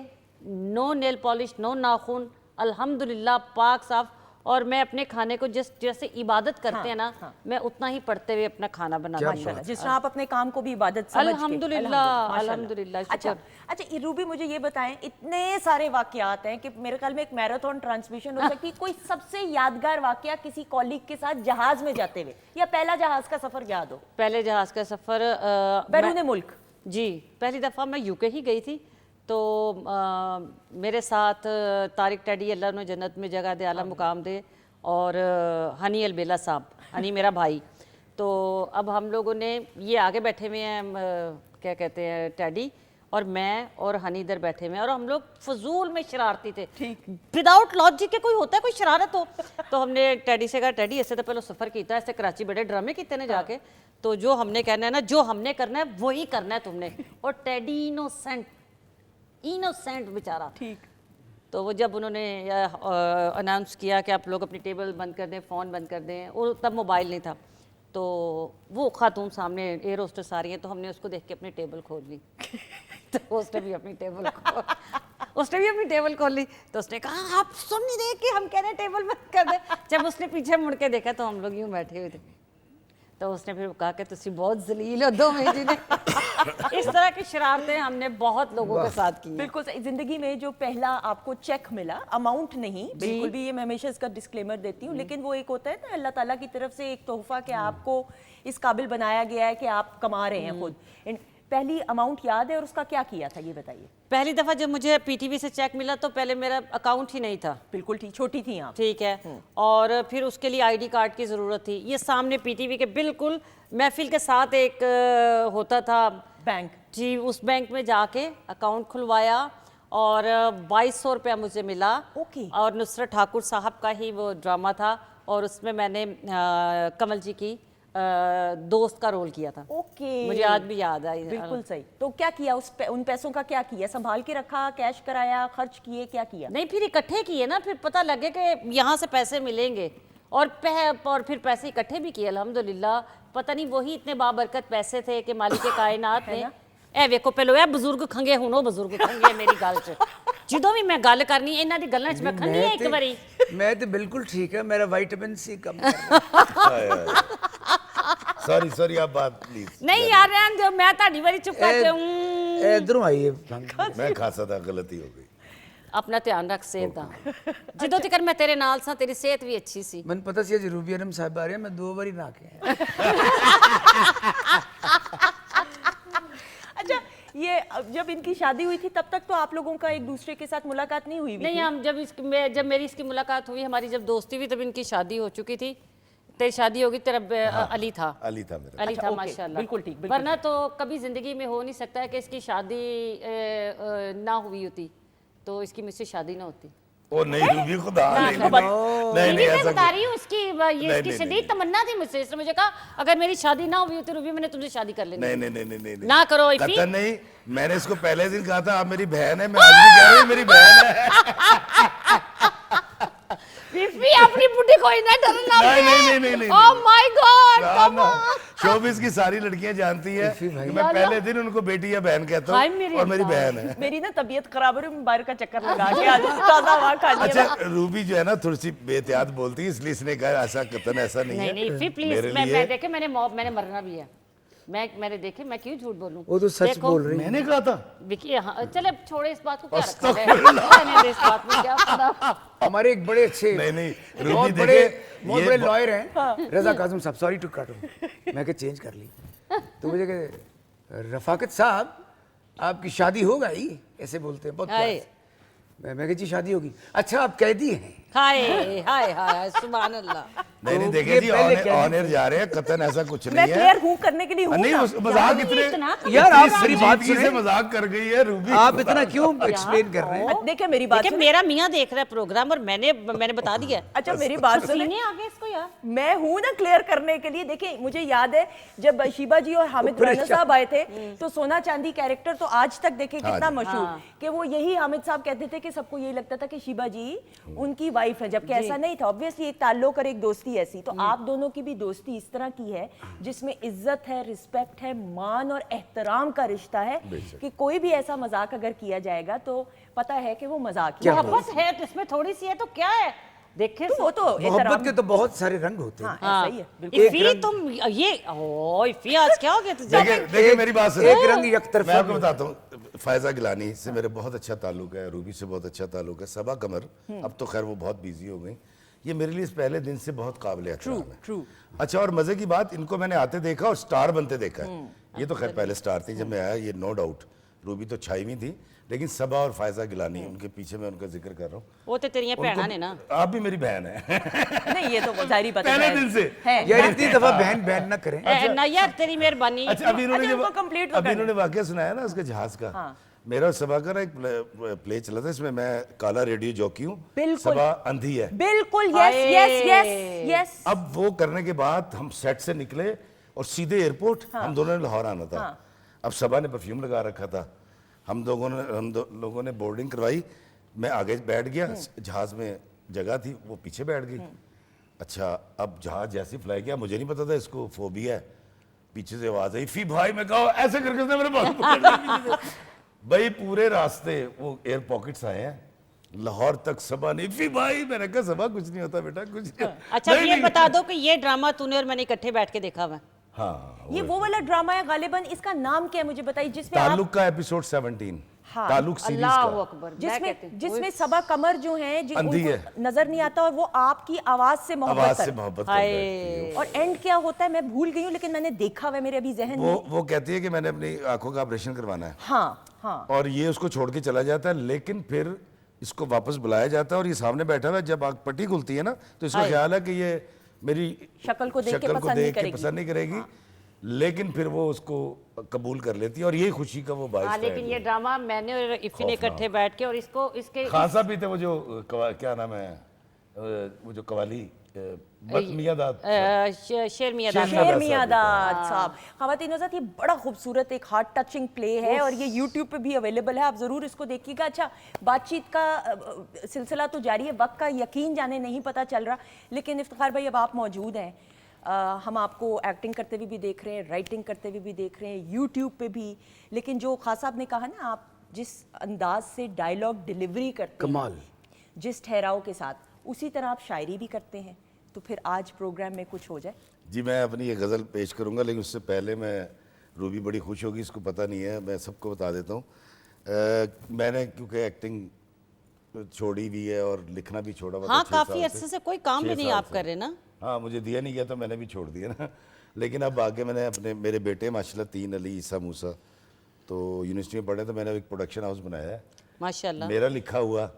C: नो नेल पॉलिश, नो नाखून, अल्हम्दुलिल्लाह पाक साफ। और मैं अपने खाने को जैसे इबादत करते हैं ना, मैं उतना ही पढ़ते हुए अपना खाना बनाती हूँ।
A: माशाल्लाह, जिस तरह आप अपने काम को भी इबादत समझ के।
C: अल्हम्दुलिल्लाह,
A: माशाल्लाह।
C: अल्हम्दुलिल्लाह,
A: अच्छा
C: शुक्र।
A: अच्छा, रूबी मुझे ये बताएं, इतने सारे वाकयात हैं कि मेरे ख्याल में एक मैराथन ट्रांसमिशन हो सकती है। कोई सबसे यादगार वाकया किसी कॉलीग के साथ जहाज में जाते हुए, या पहला जहाज का सफर याद हो?
C: पहले जहाज का सफ़र
A: बैरून मुल्क?
C: जी, पहली दफ़ा मैं यूके ही गई थी। तो मेरे साथ तारिक टैडी, अल्लाह उन्हें जन्नत में जगह दे, आला मुकाम दे, और हनी अलबेला साहब, हनी मेरा भाई। तो अब हम लोगों ने, ये आगे बैठे हुए हैं, क्या कहते हैं, टैडी, और मैं और हनी इधर बैठे हुए हैं, और हम लोग फजूल में शरारती थे, विदाउट लॉजिक के। कोई होता है कोई शरारत हो, तो हमने टैडी से कहा, टैडी ऐसे तो पहले सफ़र किया, ऐसे कराची बड़े ड्रामे किते ने जाके, तो जो हमने कहना है ना, जो हमने करना है वही करना है तुमने। और टैडी इनोसेंट बेचारा।
A: ठीक।
C: तो वो जब उन्होंने अनाउंस किया कि आप लोग अपनी टेबल बंद कर दें, फ़ोन बंद कर दें, और तब मोबाइल नहीं था, तो वो खातून सामने एयर होस्टेस आ रही हैं, तो हमने उसको देख के अपनी टेबल खोल ली। तो उसने भी अपनी टेबल खोल ली। तो उसने कहा आप सुन नहीं रहे कि हम कह रहे हैं टेबल बंद कर दें? जब उसने पीछे मुड़ के देखा तो हम लोग यूँ बैठे हुए थे। तो उसने फिर कहा कि तुसी बहुत जलील हो दो जी ने। इस तरह की शरारतें हमने बहुत लोगों के साथ की।
A: बिल्कुल सही। जिंदगी में जो पहला आपको चेक मिला, अमाउंट नहीं, बिल्कुल भी, ये मैं हमेशा इसका डिस्क्लेमर देती हूँ, लेकिन वो एक होता है ना अल्लाह ताला की तरफ से एक तोहफा कि आपको इस काबिल बनाया गया है कि आप कमा रहे हैं खुद। पहली अमाउंट याद है और उसका क्या किया था, ये बताइए।
C: पहली दफ़ा जब मुझे पीटीवी से चेक मिला तो पहले मेरा अकाउंट ही नहीं था।
A: बिल्कुल ठीक, छोटी थी आप।
C: ठीक है। और फिर उसके लिए आईडी कार्ड की ज़रूरत थी। ये सामने पीटीवी के बिल्कुल महफिल के साथ एक होता था
A: बैंक
C: जी, उस बैंक में जाके अकाउंट खुलवाया और 2200 रुपया मुझे मिला।
A: ओके।
C: और नुसरत ठाकुर साहब का ही वो ड्रामा था, और उसमें मैंने कमल जी की दोस्त का रोल किया था।
A: ओके,
C: मुझे आज भी याद है।
A: बिल्कुल सही। तो क्या किया उन पैसों का, क्या किया? संभाल के रखा, कैश कराया, खर्च किए, क्या किया?
C: नहीं, फिर इकट्ठे किए ना, फिर पता लगे कि यहाँ से पैसे मिलेंगे और फिर पैसे इकट्ठे भी किए अल्हम्दुलिल्लाह। पता नहीं वही इतने बाबरकत पैसे थे कि मालिक कायनात ने ए वेखो पहलो ए बुजुर्ग खंगे हुनो बुजुर्ग खंगे मेरी गल च ਜਦੋਂ ਵੀ ਮੈਂ ਗੱਲ ਕਰਨੀ ਇਹਨਾਂ ਦੀ ਗੱਲਾਂ 'ਚ ਮੈਂ ਖੰਗੀ ਇੱਕ ਵਾਰੀ।
D: मैं तो बिल्कुल ठीक है, मेरा विटामिन सी कम कर
F: सॉरी सॉरी, आप बात प्लीज।
C: नहीं यार रहन दो, मैं ਤੁਹਾਡੀ ਵਾਰੀ ਚੁੱਪ ਕਰਕੇ
D: इधरों आइए।
F: मैं खासा था, गलती हो गई।
C: अपना ध्यान रख सेहत ਦਾ। ਜਦੋਂ ਤੱਕ ਮੈਂ ਤੇਰੇ ਨਾਲ ਸਾਂ ਤੇਰੀ ਸਿਹਤ ਵੀ ਅੱਛੀ ਸੀ।
D: मन पता सी जी रूबी अनम साहब आ रहे हैं, मैं 2 बारी ना के आया।
A: अच्छा, ये जब इनकी शादी हुई थी तब तक तो आप लोगों का एक दूसरे के साथ मुलाकात नहीं हुई भी
C: नहीं,
A: थी?
C: हम जब मेरी इसकी मुलाकात हुई, हमारी जब दोस्ती हुई, तब इनकी शादी हो चुकी थी। तेरी शादी होगी, तेरा अली था।
F: अली था मेरा।
C: अली
A: अच्छा,
C: था
A: ओके,
C: माशाल्लाह।
A: बिल्कुल ठीक, बिल्कुल
C: वरना तो कभी जिंदगी में हो नहीं सकता है कि इसकी शादी ना हुई होती तो इसकी मुझसे शादी ना होती।
F: ओ नहीं रूबी, खुदा नहीं नहीं
C: नहीं,
F: नहीं
C: मैं
F: ऐसा
C: बता रही हूँ इसकी
F: नहीं,
C: इसकी
F: नहीं,
C: शदीद तमन्ना थी मुझसे। इसने मुझे कहा अगर मेरी शादी ना हुई होती रूबी, मैंने तुमसे शादी कर लेनी।
F: नहीं नहीं नहीं नहीं नहीं
C: ना करो इफी।
F: कतई नहीं, मैंने इसको पहले दिन कहा था आप मेरी बहन है, मैं आज भी कह रही हूँ मेरी बहन है।
C: इफी अपनी बुढ़ी कोई ना डरना।
F: नहीं
C: ओह माय गॉड,
F: ना शोबिस की सारी लड़कियां जानती है कि मैं पहले दिन उनको बेटी या बहन कहता
C: हाय
F: हूँ
C: मेरी
F: और मेरी बहन है।
A: मेरी ना तबीयत खराब हो रही है, बाहर का चक्कर लगा के आज ताजा हवा खा लिया।
F: अच्छा, रूबी जो है ना थोड़ी सी बेहतियात बोलती है, इसलिए इसने कहा ऐसा कतन ऐसा नहीं है।
C: नहीं इफी प्लीज,
F: मेरे
C: मैं
F: लिए
C: देखे मैंने मरना भी है। मैंने देखे, मैं क्यों झूठ बोलूं?
D: वो तो सच
C: देखो,
D: बोल रही है।
F: मैंने कहा था
C: विकी, हाँ चले छोड़े इस बात को, क्या रखा है? रहने दे इस बात में, क्या पता।
D: हमारे एक बड़े अच्छे
F: नहीं रूबी
D: बहुत
F: देखे
D: बड़े लॉयर हैं, रजा काजम साहब, सॉरी टू कट। मैं क्या चेंज कर ली तो मुझे कहे रफाकत साहब आपकी शादी हो गई, ऐसे बोलते हैं बहुत प्यार
C: हाय।
D: से। मैं कहा जी शादी होगी। अच्छा आप कैदी हैं?
C: हाय हाय हाय सुभान अल्लाह।
F: नहीं
D: तो
F: देखे
D: ये
F: जी,
D: पहले क्या
F: ऑन एयर जा रहे हैं, कतन ऐसा कुछ
A: मैं
F: नहीं है।
A: क्लियर हूँ करने के लिए हूँ
F: नहीं
A: ना।
F: मजाक इतने
D: यार आप मेरी बात
F: सादगी से
D: सुने,
F: मजाक कर गई है रूबी।
D: आप इतना क्यों एक्सप्लेन कर रहे हैं?
A: देखिए मेरी बात
C: देखिए
A: सुनिए।
C: मेरा मियाँ देख रहा है प्रोग्राम और मैंने बता दिया।
A: अच्छा मेरी बात सुनिए,
C: सीने आ गए इसको यार।
A: मैं हूं ना क्लियर करने के लिए। देखिए मुझे याद है जब शीबा जी और हामिद राना साहब आए थे तो सोना चांदी कैरेक्टर तो आज तक देखिए कितना मशहूर कि वो यही हामिद साहब कहते थे कि सबको यही लगता था कि शीबा जी उनकी वाइफ है, जबकि ऐसा नहीं था। ऑब्वियसली एक ताल्लुक और एक दोस्ती ऐसी, तो आप दोनों की भी दोस्ती इस तरह की है जिसमें इज्जत है, रिस्पेक्ट है, मान और एहतराम का रिश्ता है कि कोई भी ऐसा मजाक अगर किया जाएगा तो पता है कि वो मजाक ही है।
C: मोहब्बत है तो इसमें थोड़ी सी है तो क्या है, देखे
A: तो वो तो
D: मोहब्बत
A: एहतराम
D: के तो बहुत सारे रंग होते हैं।
A: हाँ, ऐसा ही है बिल्कुल।
C: इफी तुम ये ओ इफी आज क्या हो गया तुझे?
F: देखिए मेरी बात सुनिए,
D: एक रंग यकतरफा
F: मैं आपको बताता हूँ। फायजा गिलानी से मेरे बहुत अच्छा ताल्लुक है, रूबी से बहुत अच्छा ताल्लुक है, सबा कमर अब तो खैर वो बहुत बिजी हो गई। ये मेरे लिए इस पहले दिन से बहुत काबिल एहतराम है।
A: ट्रू।
F: अच्छा, और मजे की बात, इनको मैंने आते देखा और स्टार बनते देखा है। ये तो खैर पहले स्टार थी जब मैं आया, ये नो डाउट। रूबी तो छाई हुई थी, लेकिन सबा और फायजा गिलानी उनके पीछे मैं उनका जिक्र कर रहा हूँ।
C: वो तो तेरी भैना ने ना।
F: आप भी मेरी बहन है।
A: नहीं ये तो जाहिर बात है,
F: पहले दिन से
A: है।
D: यार इतनी दफा बहन बहन ना करें।
C: ना यार तेरी मेहरबानी।
F: अच्छा, अभी इन्होंने
A: उनको
F: जो
A: complete
F: अभी इन्होंने वाकया सुनाया ना उसके जहाज का, मेरा और सबा का ना एक प्ले चला था, इसमें मैं काला रेडियो जॉकी हूँ,
A: बिल्कुल।
F: सबा अंधी है।
A: बिल्कुल, यस यस यस यस।
F: अब वो करने के बाद हम सेट से निकले और सीधे एयरपोर्ट, हम दोनों ने लाहौर आना था। अब सबा ने परफ्यूम लगा रखा था, हम लोगों ने बोर्डिंग करवाई, मैं आगे बैठ गया, जहाज में जगह थी, वो पीछे बैठ गई। अच्छा, अब जहाज जैसे ही फ्लाई किया, मुझे नहीं पता था इसको फोबिया है, पीछे से आवाज आई फी भाई, मैं कहा ऐसे करके उसने मेरे बाल पकड़ लिए। भाई पूरे रास्ते वो एयर पॉकेट्स आए हैं, लाहौर तक सबा नहीं फी भाई, मैंने कहा सबा कुछ नहीं होता बेटा, कुछ नहीं।
C: अच्छा
F: नहीं,
C: ये
F: नहीं।
C: बता दो कि ये ड्रामा तूने और मैंने इकट्ठे बैठ के देखा हुआ।
F: हाँ,
A: ये वो वाला ड्रामा है गालिबन, इसका नाम क्या है मुझे बताइए, जिसमें आप
F: ताल्लुक का एपिसोड 17,
A: हाँ,
F: ताल्लुक सीरीज
C: अल्लाह
F: का।
C: अकबर। मैं कहती हूँ,
A: जिसमें सबा कमर जो है
F: अंधी है।
A: नजर नहीं आता और वो आपकी आवाज से मोहब्बत
F: आवाज से
A: कर,
F: मोहब्बत कर
C: हाय।
F: बैठती है।
A: और एंड क्या होता है मैं भूल गई हूँ, लेकिन मैंने देखा हुआ है मेरे अभी जहन में।
F: वो कहती है कि मैंने अपनी आंखों का ऑपरेशन करवाना है,
A: हाँ हाँ
F: और ये उसको छोड़ के चला जाता है, लेकिन फिर इसको वापस बुलाया जाता है और ये सामने बैठा हुआ है। जब आंख पट्टी खुलती है ना तो इसका ख्याल है कि ये मेरी
A: शक्ल को देख के
F: शक्ल
A: पसंद नहीं करेगी।
F: पसंद नहीं करेगी, लेकिन फिर वो उसको कबूल कर लेती है और यही खुशी का वो
C: हाँ
F: बाइस
C: लेकिन ये ड्रामा मैंने और इफी ने इकट्ठे बैठ के और इसको इसके
F: खासा पीते वो जो क्या नाम है वो जो कवाली मियादाद
C: शेर मियां
F: शेर
C: दाद।
F: मियां
A: शेर
F: दाद
A: मियादाद साहब। ख़वातीन हज़रात, ये बड़ा खूबसूरत एक हार्ट टचिंग प्ले है और ये यूट्यूब पे भी अवेलेबल है, आप ज़रूर इसको देखिएगा। अच्छा, बातचीत का सिलसिला तो जारी है, वक्त का यकीन जाने नहीं पता चल रहा, लेकिन इफ्तिखार भाई अब आप मौजूद हैं, हम आपको एक्टिंग करते हुए भी देख रहे हैं, राइटिंग करते हुए भी देख रहे हैं, यूट्यूब पे भी। लेकिन जो खास साहब ने कहा ना, आप जिस अंदाज से डायलॉग डिलीवरी करते हैं,
D: कमाल।
A: जिस ठहराव के साथ, उसी तरह आप शायरी भी करते हैं। तो फिर आज प्रोग्राम में कुछ हो जाए।
F: जी, मैं अपनी ये गज़ल पेश करूंगा, लेकिन उससे पहले मैं, रूबी बड़ी खुश होगी, इसको पता नहीं है, मैं सबको बता देता हूँ। मैंने क्योंकि एक्टिंग छोड़ी हुई है और लिखना भी छोड़ा हुआ था
C: हाँ,
F: 6
C: काफी
F: साल
C: अरसे से कोई काम भी
F: 6
C: नहीं
F: साल
C: आप
F: से।
C: कर रहे ना।
F: हाँ, मुझे दिया नहीं गया तो मैंने भी छोड़ दिया ना। लेकिन अब आगे मैंने अपने, मेरे बेटे माशाल्लाह 3 अली, ईसा, मूसा, तो यूनिवर्सिटी में पढ़े, तो मैंने एक प्रोडक्शन हाउस बनाया है,
C: माशाल्लाह।
F: मेरा लिखा हुआ।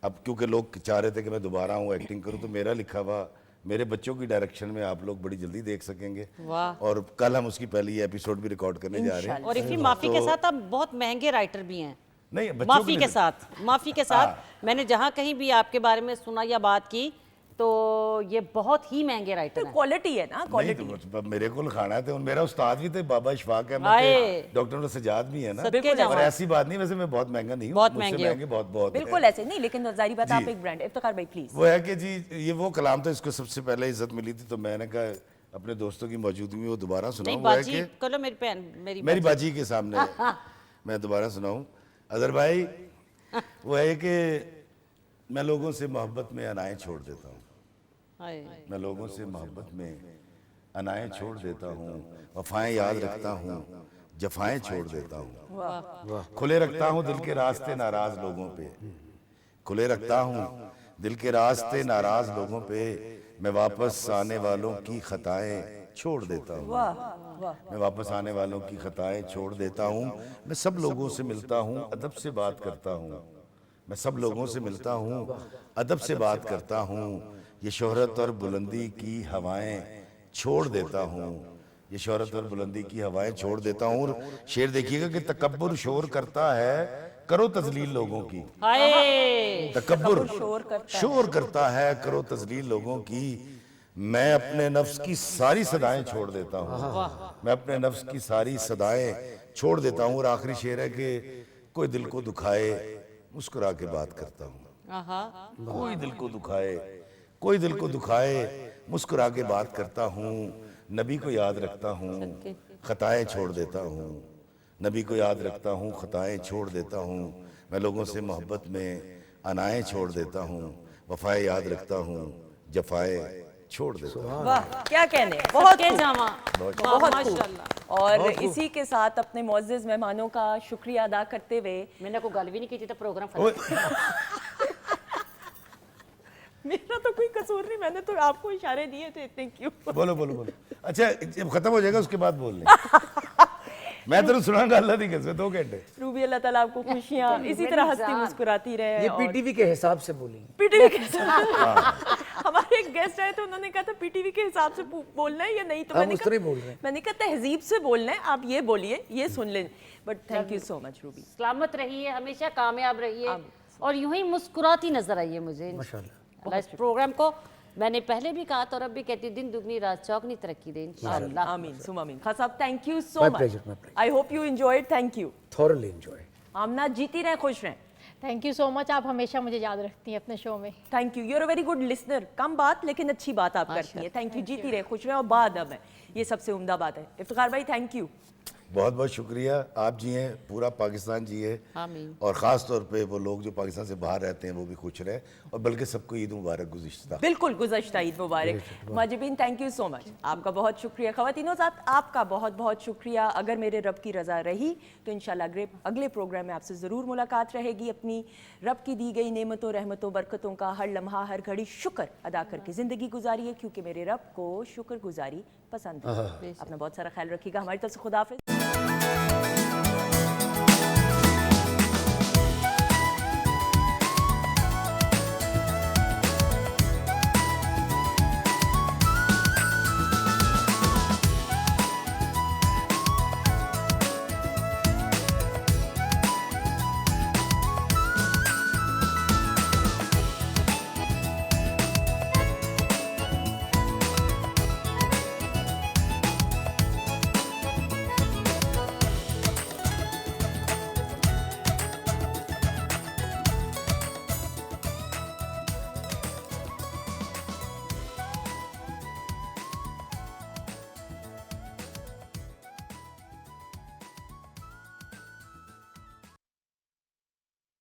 F: अब क्योंकि लोग चाह रहे थे कि मैं दोबारा हूँ एक्टिंग करूँ, तो मेरा लिखा हुआ मेरे बच्चों की डायरेक्शन में आप लोग बड़ी जल्दी देख सकेंगे।
C: वाह।
F: और कल हम उसकी पहली एपिसोड भी रिकॉर्ड करने जा रहे हैं।
C: और इफरी, माफी के साथ आप बहुत महंगे राइटर भी हैं।
F: नहीं, बच्चों
C: माफी के साथ, माफी के साथ
F: हाँ।
C: मैंने जहाँ कहीं भी आपके बारे में सुना या बात की, तो ये बहुत ही महंगे राइटर
A: तो
C: हैं।
A: क्वालिटी है ना,
F: नहीं,
A: क्वालिटी।
F: तो मेरे को लिखाना है, तो मेरा उस्ताद भी थे बाबा इशफाक अहमद
C: आए।
F: थे, डॉक्टर सजाद भी है ना।
C: सदके
F: और
C: जावा।
F: ऐसी बात नहीं, वैसे मैं बहुत महंगा नहीं हूँ,
C: बहुत
F: मुझसे
C: महंगे हो।
F: महंगे बहुत बहुत हैं।
A: बिल्कुल ऐसे नहीं, लेकिन जारी बात, आप
F: जी।
A: एक ब्रांड। इफ्तिखार भाई प्लीज।
F: वो है कि जी, ये वो कलाम था, इसको सबसे पहले इज्जत मिली थी, तो मैंने कहा अपने दोस्तों की मौजूदगी में वो दोबारा
C: नहीं
F: सुनाऊं। वो है
C: बाजी,
F: कि
C: करो मेरी बहन,
F: मेरी बाजी के सामने मैं दोबारा सुनाऊं। अदर भाई, वो है कि मैं लोगों से मोहब्बत में अनाएं छोड़ देता हूँ,
C: हाय।
F: मैं लोगों से मोहब्बत में अनाएं छोड़ देता हूँ, वफाएं याद रखता हूँ, जफाएं छोड़ देता हूँ, खुले रखता हूँ दिल के रास्ते नाराज लोगों पे, खुले रखता हूँ दिल के रास्ते नाराज लोगों पे, मैं वापस आने वालों की खताएं छोड़ देता हूँ, मैं वापस आने वालों की खताएं छोड़ देता हूँ, मैं सब लोगों से मिलता हूँ, अदब से बात करता हूँ, मैं सब लोगों से मिलता हूँ, अदब से बात करता हूँ, ये शोहरत और बुलंदी की हवाएं छोड़ देता हूँ, ये शोहरत और बुलंदी की हवाएं छोड़ देता हूँ। और शेर देखिएगा कि तकब्बुर शोर करता है, करो तजलील लोगों की,
C: हाय।
F: तकब्बुर
A: शोर
F: शोर करता है, करो तजलील लोगों की, मैं अपने नफ्स की सारी सदाएं छोड़ देता हूँ, मैं अपने नफ्स की सारी सदाएं छोड़ देता हूँ। और आखिरी शेर है कि कोई दिल को दुखाए मुस्कुरा के बात करता हूँ,
C: आहा।
F: कोई दिल को दुखाए, कोई दिल को दुखाए मुस्कुरा के बात करता हूँ, नबी को याद रखता हूँ, खताएं छोड़ देता हूँ, नबी को याद रखता हूँ, खताएं छोड़ देता हूँ, मैं लोगों से मोहब्बत में अनाएं छोड़ देता हूँ, वफाएं याद रखता हूँ, जफाएं छोड़ देता हूँ।
A: वाह, क्या कहने, बहुत
C: के
A: खूब,
C: जामा।
A: बहुत खूब।
C: माशाल्लाह।
A: और इसी के साथ अपने मुअज़्ज़िज़ मेहमानों का शुक्रिया अदा करते हुए,
C: मैंने कोई गल भी नहीं की थी, तो प्रोग्राम
F: ओए,
A: मेरा तो कोई कसूर नहीं, मैंने तो आपको इशारे दिए थे, इतने क्यों।
F: बोलो बोलो बोलो। अच्छा, जब खत्म हो जाएगा उसके बाद बोल लें। मैं तो सुनाऊंगा अल्लाह की कसम 2 घंटे।
A: रूबी, अल्लाह ताला आपको खुशियाँ इसी तरह हंसती मुस्कुराती रहे।
D: ये
A: और
D: पीटीवी के हिसाब से बोलेंगे।
A: पीटीवी के हिसाब, हमारे एक गेस्ट आए थे, उन्होंने कहा था पीटीवी के हिसाब से बोलना है या नहीं, तो
D: हम
A: मैंने
D: उस तरह ही बोल रहे हैं।
A: मैंने कहा तहजीब से बोलना है, आप ये बोलिए, ये सुन लें। But thank you so much Ruby.
C: सलामत रहिए, हमेशा कामयाब रहिए और यूं ही मुस्कुराती नजर आइए मुझे इंशाल्लाह। इस प्रोग्राम को मैंने पहले भी कहा था और अब भी कहती हूँ, दिन दुगनी रात चौगनी तरक्की दे इंशाल्लाह।
A: आमीन सुम आमीन। खान साहब, thank you so
D: My
A: much.
D: pleasure, my pleasure.
A: I hope you enjoyed. Thank you.
D: Thoroughly enjoy.
A: Amna, जीती रहें, खुश रहें।
E: थैंक यू सो मच, आप हमेशा मुझे याद रखती हैं अपने शो में।
A: Thank you, you are a very good listener. कम बात लेकिन अच्छी बात आप करती हैं। थैंक यू, जीती रहे, खुश रहे और बादब है, ये सबसे उम्दा बात है। इफ्तिखार भाई, थैंक यू।
F: बहुत बहुत शुक्रिया। आप जिए, पूरा पाकिस्तान जिए,
C: आमीन।
F: और ख़ास तौर पे वो लोग जो पाकिस्तान से बाहर रहते हैं वो भी खुश रहे, और बल्कि सबको ईद मुबारक गुज़िश्ता।
A: बिल्कुल, गुज़श्ता ईद मुबारक। माजिबीन, थैंक यू सो मच, आपका बहुत शुक्रिया। ख़वातीनो साथ आपका बहुत बहुत शुक्रिया। अगर मेरे रब की रज़ा रही तो इंशाल्लाह अगले प्रोग्राम में आपसे ज़रूर मुलाकात रहेगी। अपनी रब की दी गई नेमतों, रहमतों, बरकतों का हर लम्हा, हर घड़ी शुक्र अदा करके ज़िंदगी गुजारिए, क्योंकि मेरे रब को शुक्रगुजारी पसंद है। अपना बहुत सारा ख्याल रखिएगा। हमारी तरफ से खुदा हाफ़िज़।